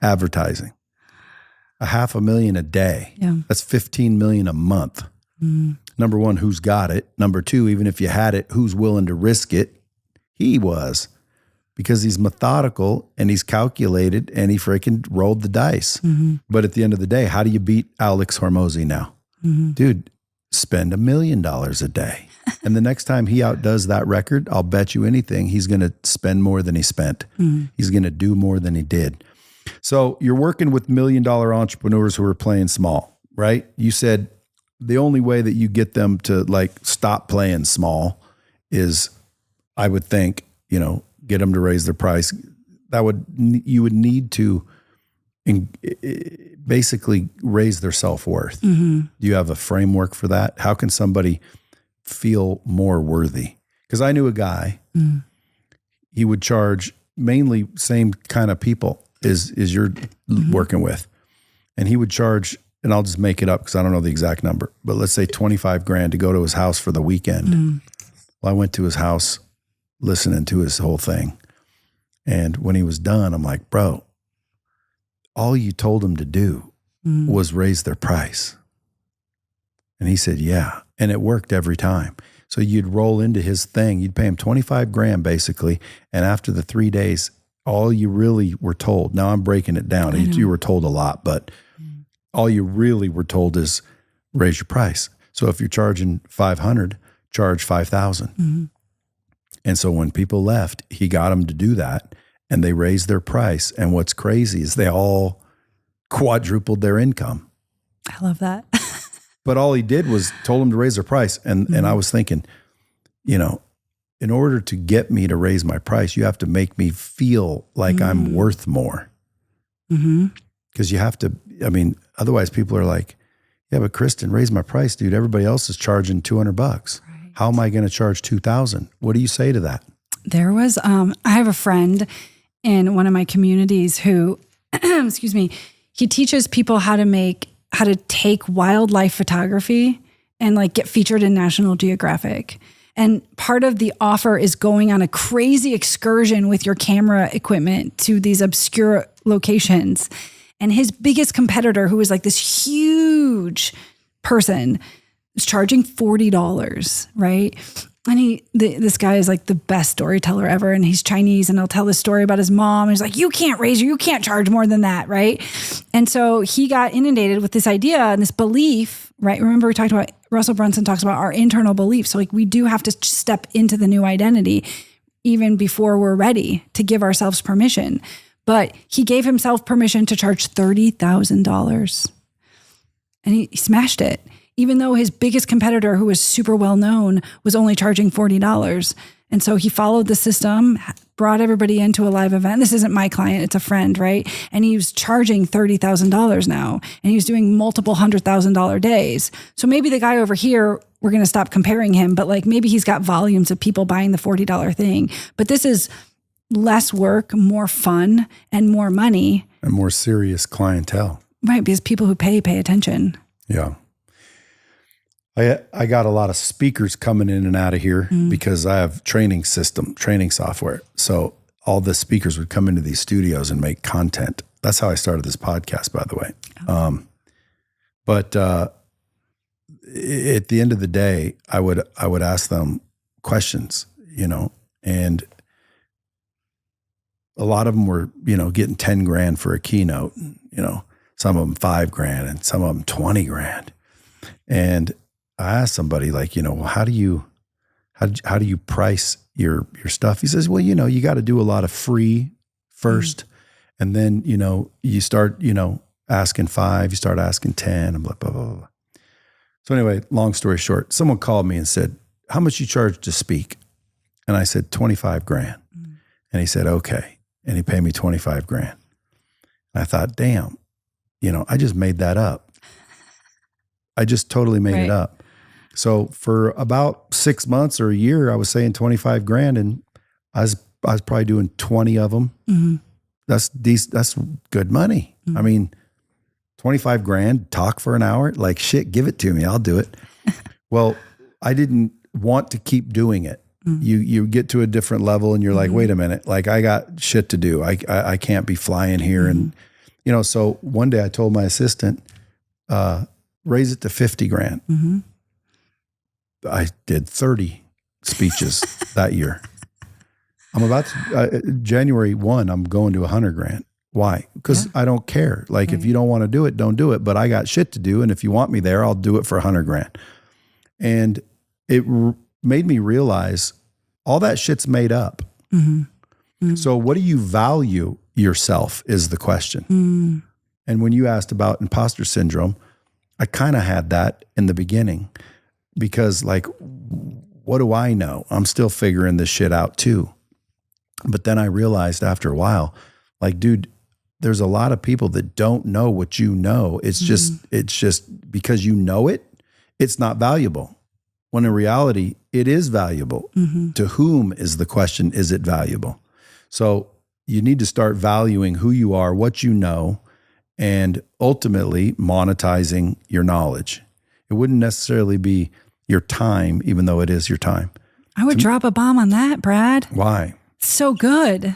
advertising. $500,000 a day. Yeah. That's $15 million a month. Mm. number one, who's got it? Number two, even if you had it, who's willing to risk it? He was, because he's methodical and he's calculated and he freaking rolled the dice. But at the end of the day, how do you beat Alex Hormozy now? Dude, spend $1 million a day. And the next time he outdoes that record, I'll bet you anything, he's going to spend more than he spent. He's going to do more than he did. So you're working with $1 million entrepreneurs who are playing small, right? You said the only way that you get them to like stop playing small is, I would think, you know, get them to raise their price. You would need to basically raise their self-worth. Do you have a framework for that? How can somebody feel more worthy? Because I knew a guy, he would charge mainly same kind of people as you're working with. And he would charge, and I'll just make it up because I don't know the exact number, but let's say 25 grand to go to his house for the weekend. Well, I went to his house listening to his whole thing. And when he was done, I'm like, bro, all you told him to do was raise their price. And he said, yeah. And it worked every time. So you'd roll into his thing. You'd pay him 25 grand basically. And after the 3 days, all you really were told, now I'm breaking it down. You were told a lot, but all you really were told is raise your price. So if you're charging 500, charge 5,000. And so when people left, he got them to do that and they raised their price. And what's crazy is they all quadrupled their income. I love that. But all he did was told them to raise their price. And I was thinking, you know, in order to get me to raise my price, you have to make me feel like I'm worth more. Because you have to, I mean, otherwise people are like, yeah, but Kristin, raise my price, dude. Everybody else is charging $200. Right. How am I going to charge 2,000? What do you say to that? There was, I have a friend in one of my communities who, excuse me, he teaches people how to take wildlife photography and like get featured in National Geographic. And part of the offer is going on a crazy excursion with your camera equipment to these obscure locations. And his biggest competitor, who was like this huge person, is charging $40, right? And this guy is like the best storyteller ever. And he's Chinese and he'll tell this story about his mom. And he's like, you can't charge more than that, right? And so he got inundated with this idea and this belief, right? Remember we talked about, Russell Brunson talks about our internal beliefs. So like we do have to step into the new identity even before we're ready to give ourselves permission. But he gave himself permission to charge $30,000 and he smashed it. Even though his biggest competitor, who was super well known, was only charging $40. And so he followed the system, brought everybody into a live event. This isn't my client, it's a friend, right? And he was charging $30,000 now. And he was doing multiple $100,000 days. So maybe the guy over here, we're going to stop comparing him, but like maybe he's got volumes of people buying the $40 thing. But this is less work, more fun, and more money. And more serious clientele. Right, because people who pay attention. Yeah. I got a lot of speakers coming in and out of here because I have training software. So all the speakers would come into these studios and make content. That's how I started this podcast, by the way. Oh. But at the end of the day, I would ask them questions, you know, and a lot of them were, you know, getting 10 grand for a keynote, you know, some of them 5 grand and some of them 20 grand. And I asked somebody like, you know, how do you price your stuff? He says, well, you know, you got to do a lot of free first. And then, you know, you start, you know, asking 5, you start asking 10 and blah, blah, blah, blah. So anyway, long story short, someone called me and said, how much you charge to speak? And I said, 25 grand. And he said, okay. And he paid me 25 grand. And I thought, damn, you know, I just made that up. I just totally made it up. So for about 6 months or a year, I was saying 25 grand and I was probably doing 20 of them. That's good money. I mean, 25 grand, talk for an hour, like shit, give it to me. I'll do it. Well, I didn't want to keep doing it. You get to a different level and you're like, wait a minute, like I got shit to do. I can't be flying here. And, you know, so one day I told my assistant, raise it to 50 grand. I did 30 speeches that year. I'm about to, January 1, I'm going to 100 grand. Why? Because I don't care. Like, if you don't want to do it, don't do it. But I got shit to do. And if you want me there, I'll do it for 100 grand. And it made me realize all that shit's made up. So what do you value yourself is the question. And when you asked about imposter syndrome, I kind of had that in the beginning because, like, what do I know? I'm still figuring this shit out too. But then I realized after a while, like, dude, there's a lot of people that don't know what you know. It's just because you know it, it's not valuable. When in reality, it is valuable. To whom is the question, is it valuable? So you need to start valuing who you are, what you know, and ultimately monetizing your knowledge. It wouldn't necessarily be your time, even though it is your time. I would drop a bomb on that, Brad. Why? So good.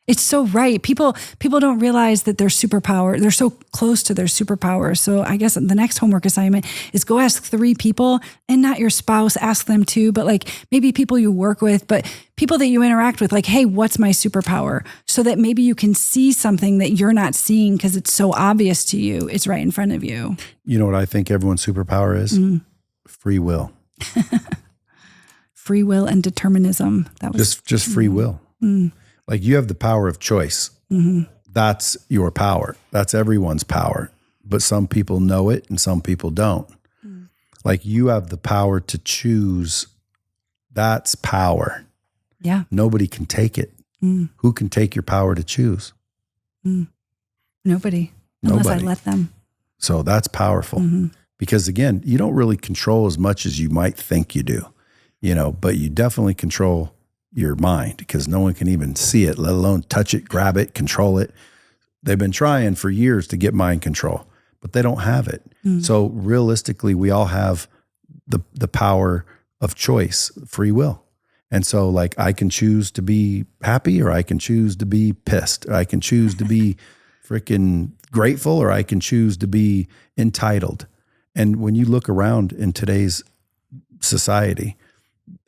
It's so right. People don't realize that their superpower, they're so close to their superpower. So I guess the next homework assignment is go ask 3 people, and not your spouse, ask them too, but like maybe people you work with, but people that you interact with, like, hey, what's my superpower? So that maybe you can see something that you're not seeing because it's so obvious to you. It's right in front of you. You know what I think everyone's superpower is? Free will. Free will and determinism. That was just free will. Like, you have the power of choice. That's your power. That's everyone's power. But some people know it and some people don't. Like, you have the power to choose. That's power. Yeah. Nobody can take it. Who can take your power to choose? Nobody. Unless I let them. So that's powerful. Because again, you don't really control as much as you might think you do, but you definitely control your mind, because no one can even see it, let alone touch it, grab it, control it. They've been trying for years to get mind control, but they don't have it. So realistically, we all have the power of choice, free will. And so, like, I can choose to be happy, or I can choose to be pissed. Or I can choose to be freaking grateful, or I can choose to be entitled. And when you look around in today's society,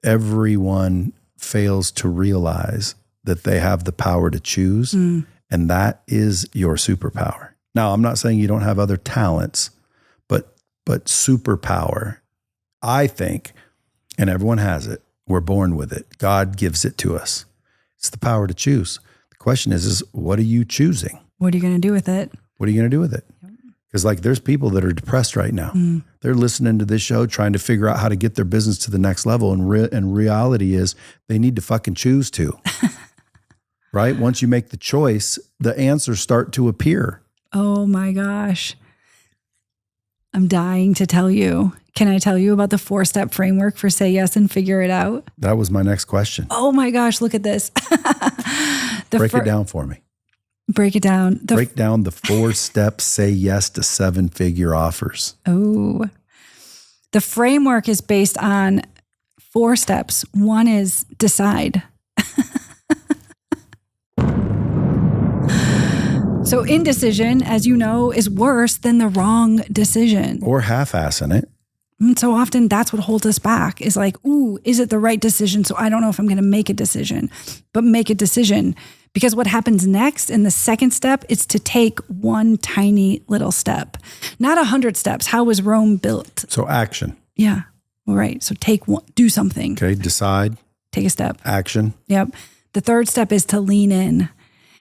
everyone fails to realize that they have the power to choose, and that is your superpower. Now, I'm not saying you don't have other talents, but superpower, I think, and everyone has it, we're born with it. God gives it to us. It's the power to choose. The question is what are you choosing? What are you going to do with it? What are you going to do with it? Because, like, there's people that are depressed right now. They're listening to this show, trying to figure out how to get their business to the next level. And reality is they need to fucking choose to, right? Once you make the choice, the answers start to appear. Oh my gosh. I'm dying to tell you. Can I tell you about the 4-step framework for say yes and figure it out? That was my next question. Oh my gosh, look at this. Break it down for me. Break it down. Break down the 4 steps, say yes to 7-figure offers. Oh, the framework is based on 4 steps. 1 is decide. So indecision, as you know, is worse than the wrong decision. Or half-assing it. And so often that's what holds us back, is like, ooh, is it the right decision? So I don't know if I'm going to make a decision, but make a decision. Because what happens next in the second step is to take 1 tiny little step, not 100 steps. How was Rome built? So action. Yeah. All right. So take 1, do something. Okay. Decide. Take a step. Action. Yep. The third step is to lean in.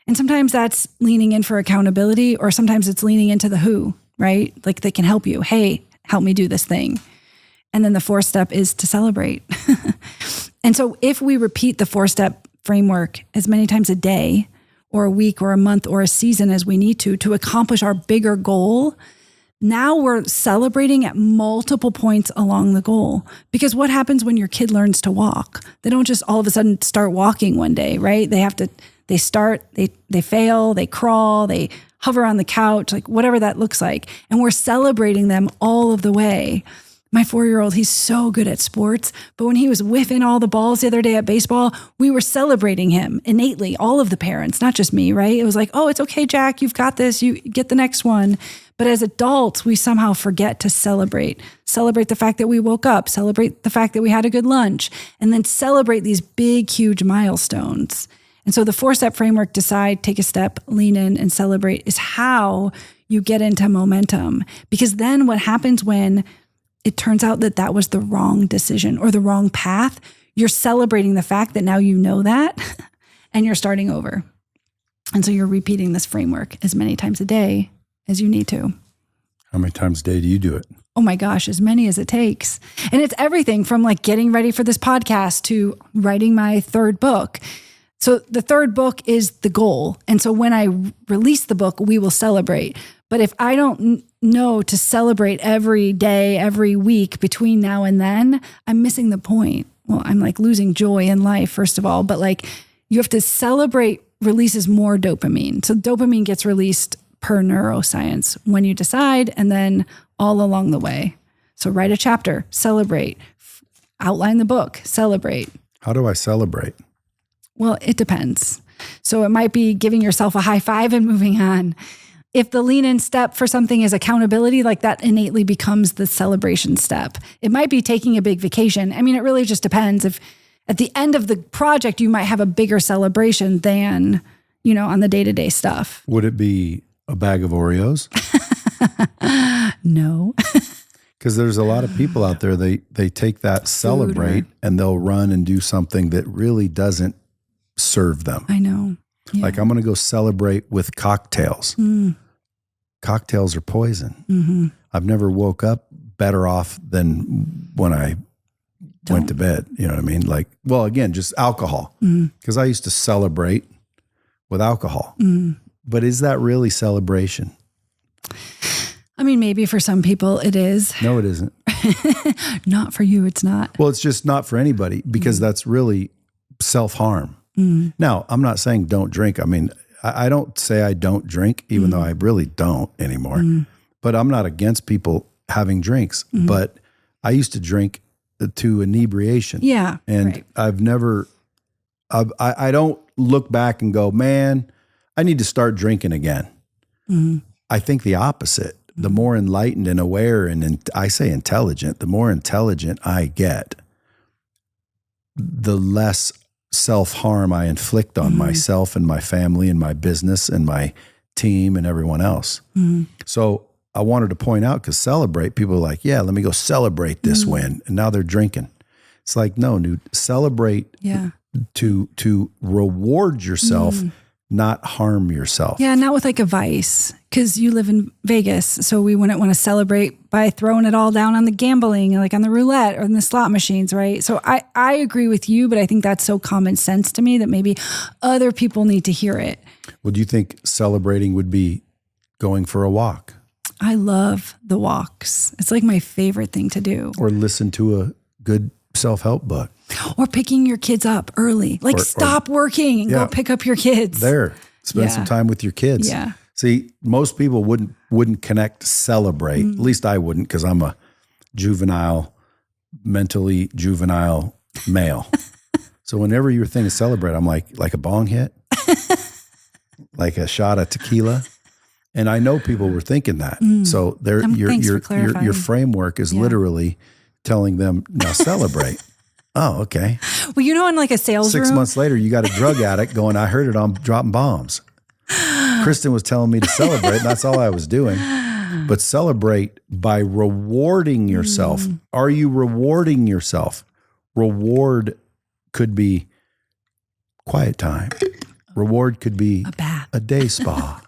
And sometimes that's leaning in for accountability, or sometimes it's leaning into the who, right? Like, they can help you. Hey, help me do this thing. And then the 4th step is to celebrate. And so if we repeat the 4-step framework as many times a day or a week or a month or a season as we need to accomplish our bigger goal, now we're celebrating at multiple points along the goal. Because what happens when your kid learns to walk? They don't just all of a sudden start walking one day, right? They start, they fail, they crawl, they hover on the couch, like whatever that looks like. And we're celebrating them all of the way. My 4-year-old, he's so good at sports, but when he was whiffing all the balls the other day at baseball, we were celebrating him innately, all of the parents, not just me, right? It was like, oh, it's okay, Jack, you've got this, you get the next one. But as adults, we somehow forget to celebrate the fact that we woke up, celebrate the fact that we had a good lunch, and then celebrate these big, huge milestones. And so the 4-step framework, decide, take a step, lean in, and celebrate, is how you get into momentum. Because then what happens when it turns out that that was the wrong decision or the wrong path, you're celebrating the fact that now you know that and you're starting over. And so you're repeating this framework as many times a day as you need to. How many times a day do you do it? Oh my gosh, as many as it takes. And it's everything from like getting ready for this podcast to writing my 3rd book. So the 3rd book is the goal. And so when I release the book, we will celebrate. But if I don't know to celebrate every day, every week between now and then, I'm missing the point. Well, I'm like losing joy in life, first of all, but like you have to celebrate releases more dopamine. So dopamine gets released per neuroscience when you decide and then all along the way. So write a chapter, celebrate, outline the book, celebrate. How do I celebrate? Well, it depends. So it might be giving yourself a high five and moving on. If the lean in step for something is accountability, like that innately becomes the celebration step. It might be taking a big vacation. I mean, it really just depends. If at the end of the project, you might have a bigger celebration than, on the day-to-day stuff. Would it be a bag of Oreos? No. Because there's a lot of people out there, they take that celebrate and they'll run and do something that really doesn't serve them. I know. Yeah. Like, I'm going to go celebrate with cocktails. Cocktails are poison. Mm-hmm. I've never woke up better off than when I went to bed. You know what I mean? Like, well, again, just alcohol. Because I used to celebrate with alcohol. But is that really celebration? I mean, maybe for some people it is. No, it isn't. Not for you, it's not. Well, it's just not for anybody because that's really self-harm. Now, I'm not saying don't drink. I mean, I don't say I don't drink, even though I really don't anymore. But I'm not against people having drinks. But I used to drink to inebriation. Yeah. And I've never, I don't look back and go, man, I need to start drinking again. I think the opposite. The more enlightened and aware and I say intelligent, the more intelligent I get, the less self-harm I inflict on myself and my family and my business and my team and everyone else. So I wanted to point out, because celebrate, people are like, yeah, let me go celebrate this win. And now they're drinking. It's like, no, dude, celebrate to reward yourself, not harm yourself. Yeah, not with like a vice, because you live in Vegas, so we wouldn't want to celebrate by throwing it all down on the gambling, like on the roulette or in the slot machines, right? So I agree with you, but I think that's so common sense to me that maybe other people need to hear it. Well, do you think celebrating would be going for a walk? I love the walks. It's like my favorite thing to do. Or listen to a good self-help book. Or picking your kids up early. Like stop working and go pick up your kids. Spend some time with your kids. Yeah. See, most people wouldn't connect celebrate. At least I wouldn't, because I'm a mentally juvenile male. So whenever your thing is celebrate, I'm like a bong hit, like a shot of tequila. And I know people were thinking that. So your framework is literally telling them, now celebrate. Oh, okay. Well, in like a sales 6 room. months later, you got a drug addict going, I heard it on dropping bombs. Kristin was telling me to celebrate. And that's all I was doing. But celebrate by rewarding yourself. Are you rewarding yourself? Reward could be quiet time. Reward could be a bath, a day spa,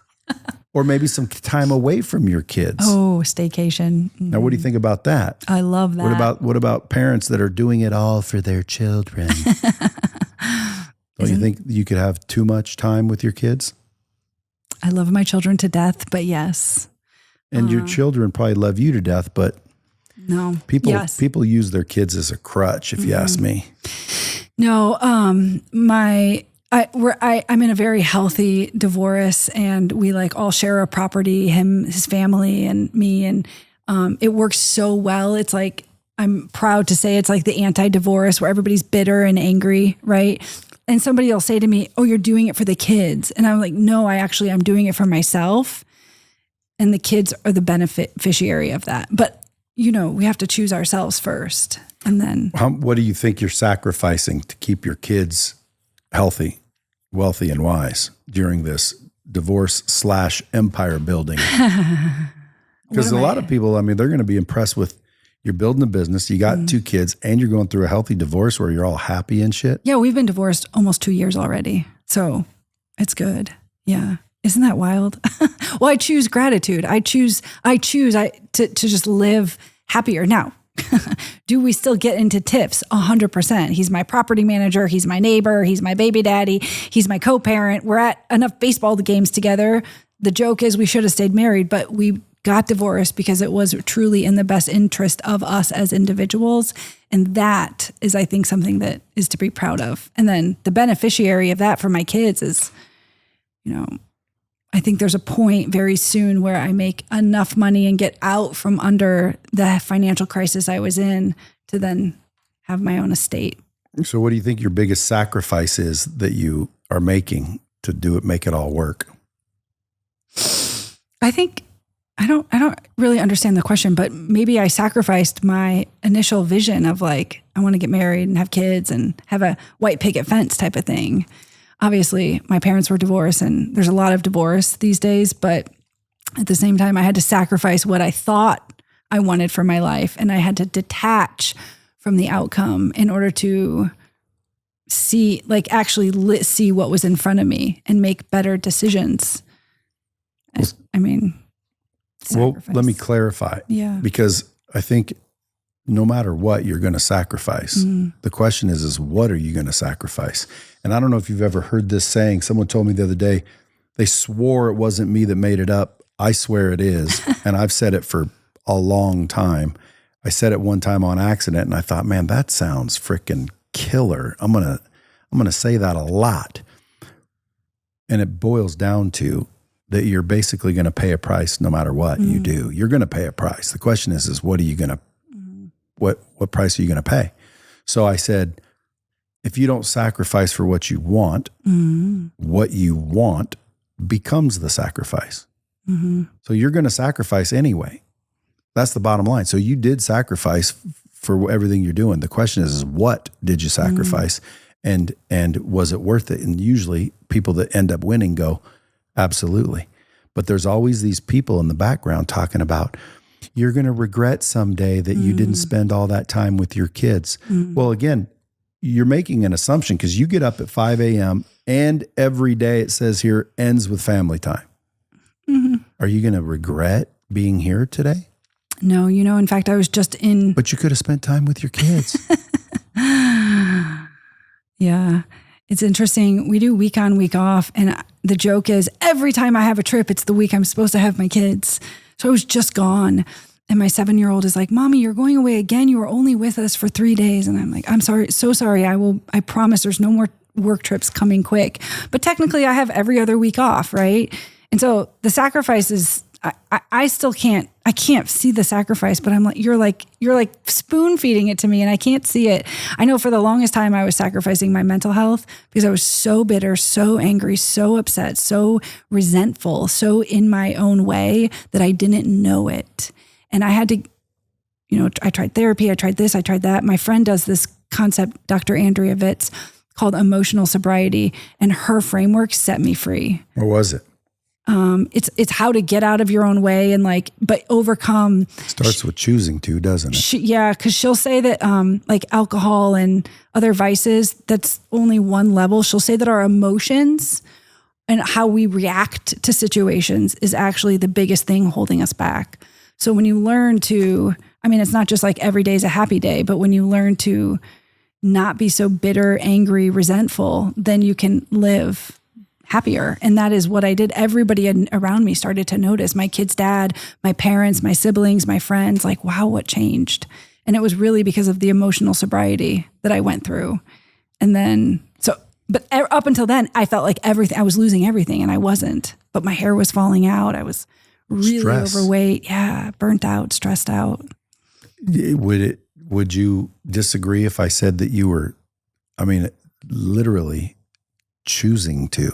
or maybe some time away from your kids. Oh, staycation. Now, what do you think about that? I love that. What about parents that are doing it all for their children? Don't you think you could have too much time with your kids? I love my children to death, but yes. And your children probably love you to death, but no. People use their kids as a crutch, if you ask me. No, I'm in a very healthy divorce, and we like all share a property, him, his family, and me, and it works so well. It's like, I'm proud to say it's like the anti-divorce where everybody's bitter and angry, right? And somebody will say to me, oh, you're doing it for the kids. And I'm like, no, I'm doing it for myself. And the kids are the beneficiary of that. But, we have to choose ourselves first. And then what do you think you're sacrificing to keep your kids healthy, wealthy, and wise during this divorce/empire building? Because a lot of people, they're going to be impressed with you're building a business, you got 2 kids, and you're going through a healthy divorce where you're all happy and shit. Yeah, we've been divorced almost 2 years already. So it's good. Yeah. Isn't that wild? Well, I choose gratitude. I choose to just live happier. Now, do we still get into tiffs? 100%. He's my property manager. He's my neighbor. He's my baby daddy. He's my co-parent. We're at enough baseball games together. The joke is we should have stayed married, but we got divorced because it was truly in the best interest of us as individuals. And that is, I think, something that is to be proud of. And then the beneficiary of that for my kids is, I think there's a point very soon where I make enough money and get out from under the financial crisis I was in to then have my own estate. So what do you think your biggest sacrifice is that you are making to make it all work? I think I don't really understand the question, but maybe I sacrificed my initial vision of I want to get married and have kids and have a white picket fence type of thing. Obviously, my parents were divorced and there's a lot of divorce these days, but at the same time, I had to sacrifice what I thought I wanted for my life. And I had to detach from the outcome in order to see, see what was in front of me and make better decisions. Well, let me clarify. Yeah. Because I think no matter what, you're going to sacrifice. The question is what are you going to sacrifice? And I don't know if you've ever heard this saying. Someone told me the other day, they swore it wasn't me that made it up. I swear it is. And I've said it for a long time. I said it one time on accident and I thought, man, that sounds freaking killer. I'm going to say that a lot. And it boils down to that you're basically going to pay a price no matter what you do. You're going to pay a price. The question is what are you going to, what price are you going to pay? So I said, if you don't sacrifice for what you want becomes the sacrifice. So you're going to sacrifice anyway. That's the bottom line. So you did sacrifice for everything you're doing. The question is what did you sacrifice? And was it worth it? And usually people that end up winning go, absolutely. But there's always these people in the background talking about, you're going to regret someday that you didn't spend all that time with your kids. Well, again, you're making an assumption because you get up at 5 a.m. and every day it says here ends with family time. Are you going to regret being here today? No, in fact, I was just in. But you could have spent time with your kids. Yeah. It's interesting. We do week on, week off. And the joke is every time I have a trip, it's the week I'm supposed to have my kids. So I was just gone. And my 7-year-old is like, Mommy, you're going away again. You were only with us for 3 days. And I'm like, I'm sorry. So sorry. I promise there's no more work trips coming quick. But technically I have every other week off. Right. And so the sacrifice is, I still can't see the sacrifice, but I'm like, you're like spoon feeding it to me and I can't see it. I know for the longest time I was sacrificing my mental health because I was so bitter, so angry, so upset, so resentful, so in my own way that I didn't know it. And I had to, I tried therapy, I tried this, I tried that. My friend does this concept, Dr. Andrea Vitz, called emotional sobriety, and her framework set me free. What was it? It's how to get out of your own way and but overcome. Starts with choosing to, doesn't it? Yeah. Cause she'll say that, alcohol and other vices, that's only one level. She'll say that our emotions and how we react to situations is actually the biggest thing holding us back. So when you learn to, it's not just like every day is a happy day, but when you learn to not be so bitter, angry, resentful, then you can live happier. And that is what I did. Everybody around me started to notice. My kid's dad, my parents, my siblings, my friends, like, wow, what changed? And it was really because of the emotional sobriety that I went through. And then, but up until then, I felt like I was losing everything and I wasn't, but my hair was falling out. I was really overweight. Yeah. Burnt out, stressed out. Would you disagree if I said that you were, literally choosing to?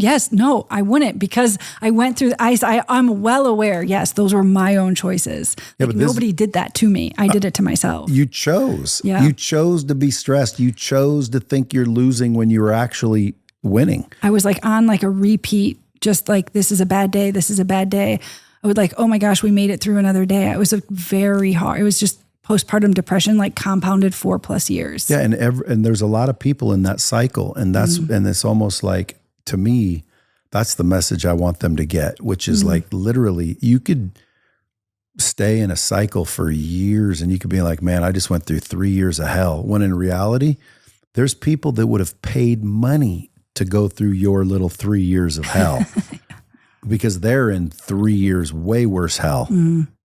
Yes, no, I wouldn't, because I went through, I'm well aware. Yes, those were my own choices. Like, nobody did that to me. I did it to myself. You chose. Yeah. You chose to be stressed. You chose to think you're losing when you were actually winning. I was like on like a repeat, just like, this is a bad day. This is a bad day. I would like, oh my gosh, we made it through another day. It was very hard. It was just postpartum depression, like compounded 4+ years. Yeah. And there's a lot of people in that cycle. And and it's almost like, to me, that's the message I want them to get, which is like, literally, you could stay in a cycle for years and you could be like, man, I just went through 3 years of hell. When in reality, there's people that would have paid money to go through your little 3 years of hell because they're in 3 years way worse hell,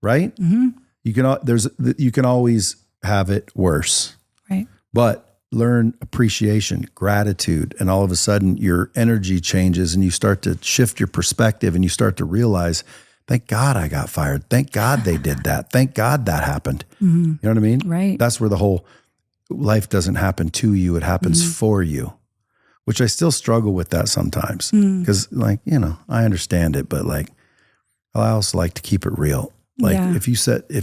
right? Mm-hmm. You can always have it worse, right? But learn appreciation, gratitude, and all of a sudden your energy changes and you start to shift your perspective and you start to realize, thank God I got fired. Thank God they did that. Thank God that happened. Mm-hmm. You know what I mean? Right. That's where the whole life doesn't happen to you. It happens for you, which I still struggle with that sometimes because like, I understand it, but like, I also like to keep it real. Like if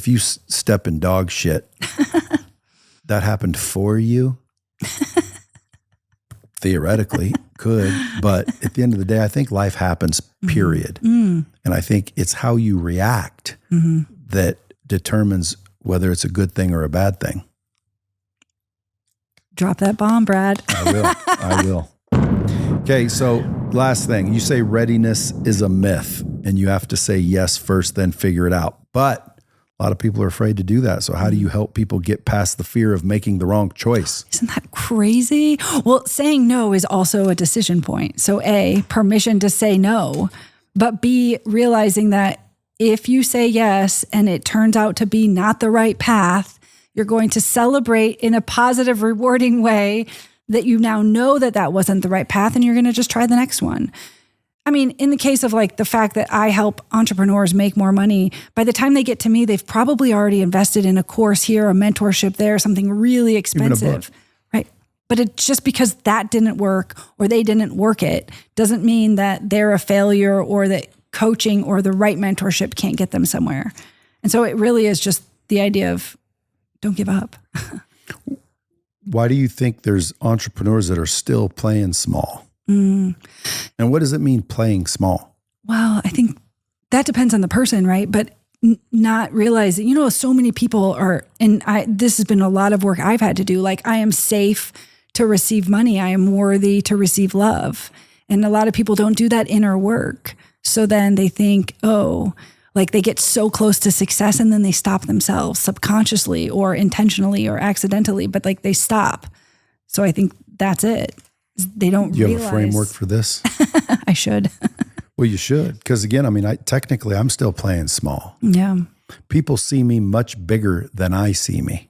you step in dog shit, that happened for you. Theoretically could, but at the end of the day, I think life happens, period. And I think it's how you react that determines whether it's a good thing or a bad thing. Drop that bomb, Brad. I will. Okay, so last thing, you say readiness is a myth and you have to say yes first, then figure it out. But a lot of people are afraid to do that. So how do you help people get past the fear of making the wrong choice? Isn't that crazy? Well, saying no is also a decision point. So A, permission to say no, but B, realizing that if you say yes and it turns out to be not the right path, you're going to celebrate in a positive, rewarding way that you now know that wasn't the right path and you're going to just try the next one. I mean, in the case of like the fact that I help entrepreneurs make more money, by the time they get to me, they've probably already invested in a course here, a mentorship there, something really expensive, right? But it's just because that didn't work or they didn't work it doesn't mean that they're a failure or that coaching or the right mentorship can't get them somewhere. And so it really is just the idea of don't give up. Why do you think there's entrepreneurs that are still playing small? And what does it mean playing small? Well, I think that depends on the person, right? But not realizing, so many people are, and this has been a lot of work I've had to do. Like, I am safe to receive money. I am worthy to receive love. And a lot of people don't do that inner work. So then they think, like they get so close to success and then they stop themselves subconsciously or intentionally or accidentally, but like they stop. So I think that's it. They don't realize. You have a framework for this? I should. Well, you should. Because again, I mean, technically I'm still playing small. Yeah. People see me much bigger than I see me.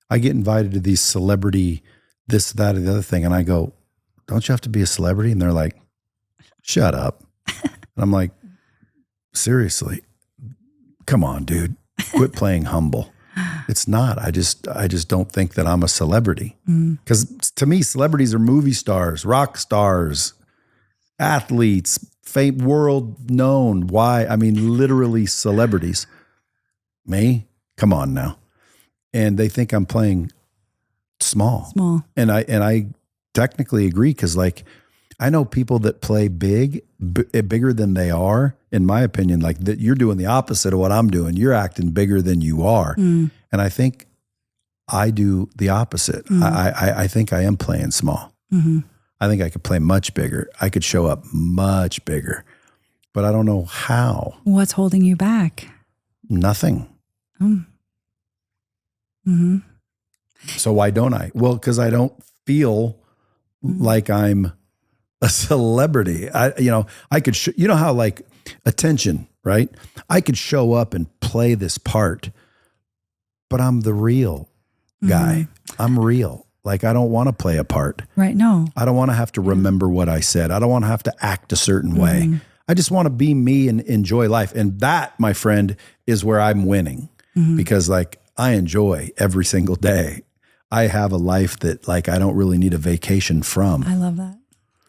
I get invited to these celebrity, this, that, or the other thing. And I go, don't you have to be a celebrity? And they're like, shut up. And I'm like, seriously, come on, dude, quit playing humble. It's not. I just don't think that I'm a celebrity. Because to me, celebrities are movie stars, rock stars, athletes, world known. Why? I mean, literally celebrities. Me? Come on now. And they think I'm playing small. And I technically agree because like I know people that play bigger than they are. In my opinion, like that you're doing the opposite of what I'm doing. You're acting bigger than you are. And I think I do the opposite. I think I am playing small. I think I could play much bigger. I could show up much bigger, but I don't know how. What's holding you back? Nothing. So why don't I? Well, because I don't feel like I'm a celebrity. I could, how like attention, right? I could show up and play this part, but I'm the real guy. I'm real. Like, I don't want to play a part. Right. No. I don't want to have to remember what I said. I don't want to have to act a certain way. I just want to be me and enjoy life. And that, my friend, is where I'm winning because like I enjoy every single day. I have a life that like I don't really need a vacation from. I love that.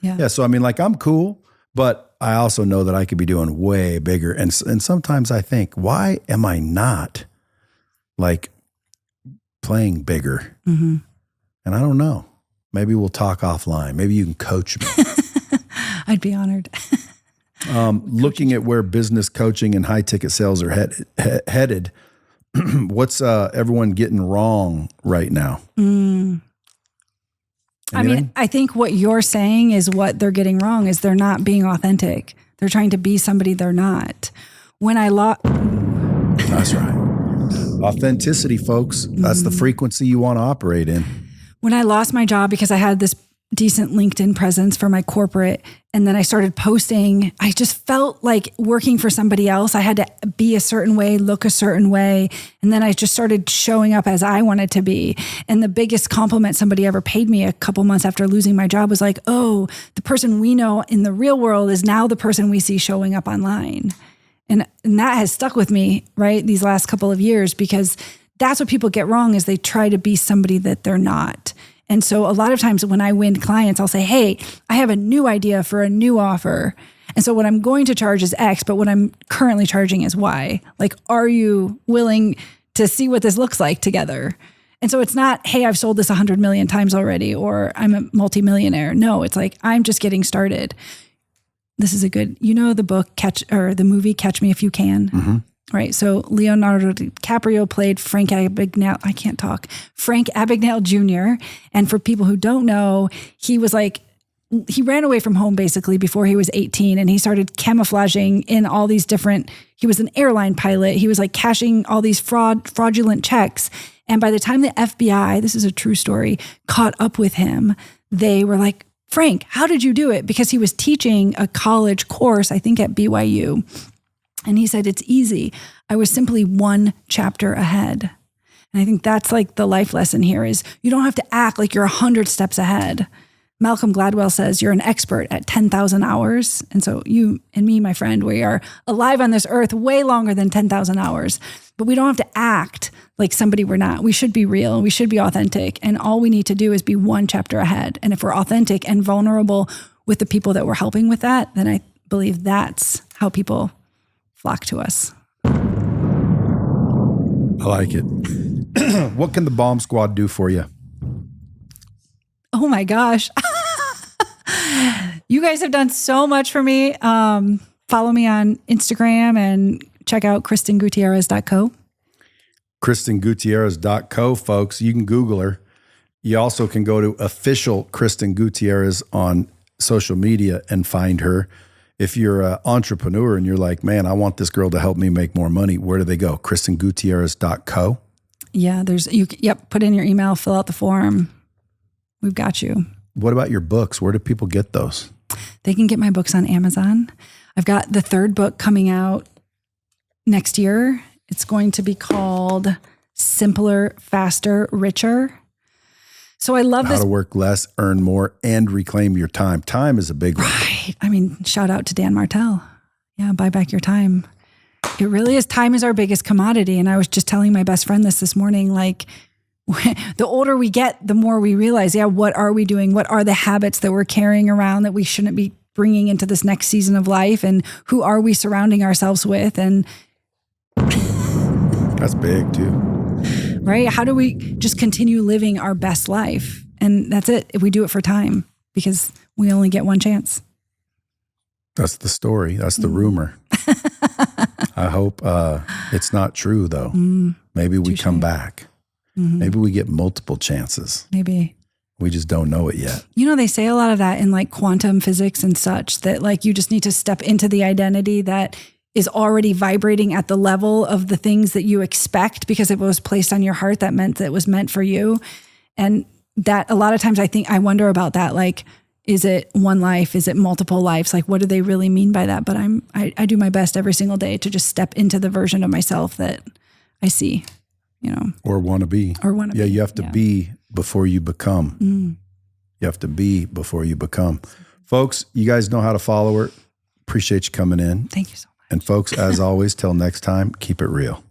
Yeah. So, I mean, like I'm cool, but I also know that I could be doing way bigger. And sometimes I think, why am I not like playing bigger? Mm-hmm. And I don't know. Maybe we'll talk offline. Maybe you can coach me. I'd be honored. Looking at where business coaching and high ticket sales are headed, what's everyone getting wrong right now? I mean, I think what you're saying is what they're getting wrong is they're not being authentic. They're trying to be somebody they're not. When I That's right. Authenticity, folks. That's the frequency you want to operate in. When I lost my job because I had this decent LinkedIn presence for my corporate, and then I started posting, I just felt like working for somebody else. I had to be a certain way, look a certain way. And then I just started showing up as I wanted to be. And the biggest compliment somebody ever paid me a couple months after losing my job was like, oh, the person we know in the real world is now the person we see showing up online. And that has stuck with me, right, these last couple of years, because that's what people get wrong is they try to be somebody that they're not. And so a lot of times when I win clients, I'll say, hey, I have a new idea for a new offer. And so what I'm going to charge is X, but what I'm currently charging is Y. Like, are you willing to see what this looks like together? And so it's not, hey, I've sold this 100 million times already, or I'm a multimillionaire. No, it's like, I'm just getting started. This is a good, the movie Catch Me If You Can. Mm-hmm. Right. So Leonardo DiCaprio played Frank Abagnale. I can't talk. Frank Abagnale Jr. And for people who don't know, he was like, he ran away from home basically before he was 18, and he started camouflaging in all these different, he was an airline pilot. He was like cashing all these fraudulent checks. And by the time the FBI, this is a true story, caught up with him, they were like, Frank, how did you do it? Because he was teaching a college course, I think at BYU. And he said, it's easy. I was simply one chapter ahead. And I think that's like the life lesson here is you don't have to act like you're 100 steps ahead. Malcolm Gladwell says you're an expert at 10,000 hours. And so you and me, my friend, we are alive on this earth way longer than 10,000 hours. But we don't have to act like somebody we're not. We should be real. We should be authentic. And all we need to do is be one chapter ahead. And if we're authentic and vulnerable with the people that we're helping with that, then I believe that's how people flock to us. I like it. What can the Bomb Squad do for you? Oh my gosh. You guys have done so much for me. Follow me on Instagram and check out KristinGutierrez.co. KristinGutierrez.co, folks. You can Google her. You also can go to official Kristin Gutierrez on social media and find her. If you're an entrepreneur and you're like, man, I want this girl to help me make more money, where do they go? KristinGutierrez.co? Yeah, put in your email, fill out the form. We've got you. What about your books? Where do people get those? They can get my books on Amazon. I've got the third book coming out next year. It's going to be called Simpler, Faster, Richer. So I love this. How to work less, earn more, and reclaim your time. Time is a big one. Right. I mean, shout out to Dan Martell. Yeah, buy back your time. It really is. Time is our biggest commodity. And I was just telling my best friend this morning, like, the older we get, the more we realize, what are we doing? What are the habits that we're carrying around that we shouldn't be bringing into this next season of life? And who are we surrounding ourselves with? And that's big too. Right? How do we just continue living our best life? And that's it. If we do it for time, because we only get one chance. That's the story. That's the rumor. I hope it's not true though. Maybe we come back. Mm-hmm. Maybe we get multiple chances. Maybe. We just don't know it yet. They say a lot of that in like quantum physics and such, that like you just need to step into the identity that is already vibrating at the level of the things that you expect, because it was placed on your heart, that meant that it was meant for you. And that a lot of times I wonder about that. Like, is it one life? Is it multiple lives? Like, what do they really mean by that? But I do my best every single day to just step into the version of myself that I see, Or want to be. Yeah, you have to be before you become. You have to be before you become. Folks, you guys know how to follow her. Appreciate you coming in. Thank you so much. And folks, as always, till next time, keep it real.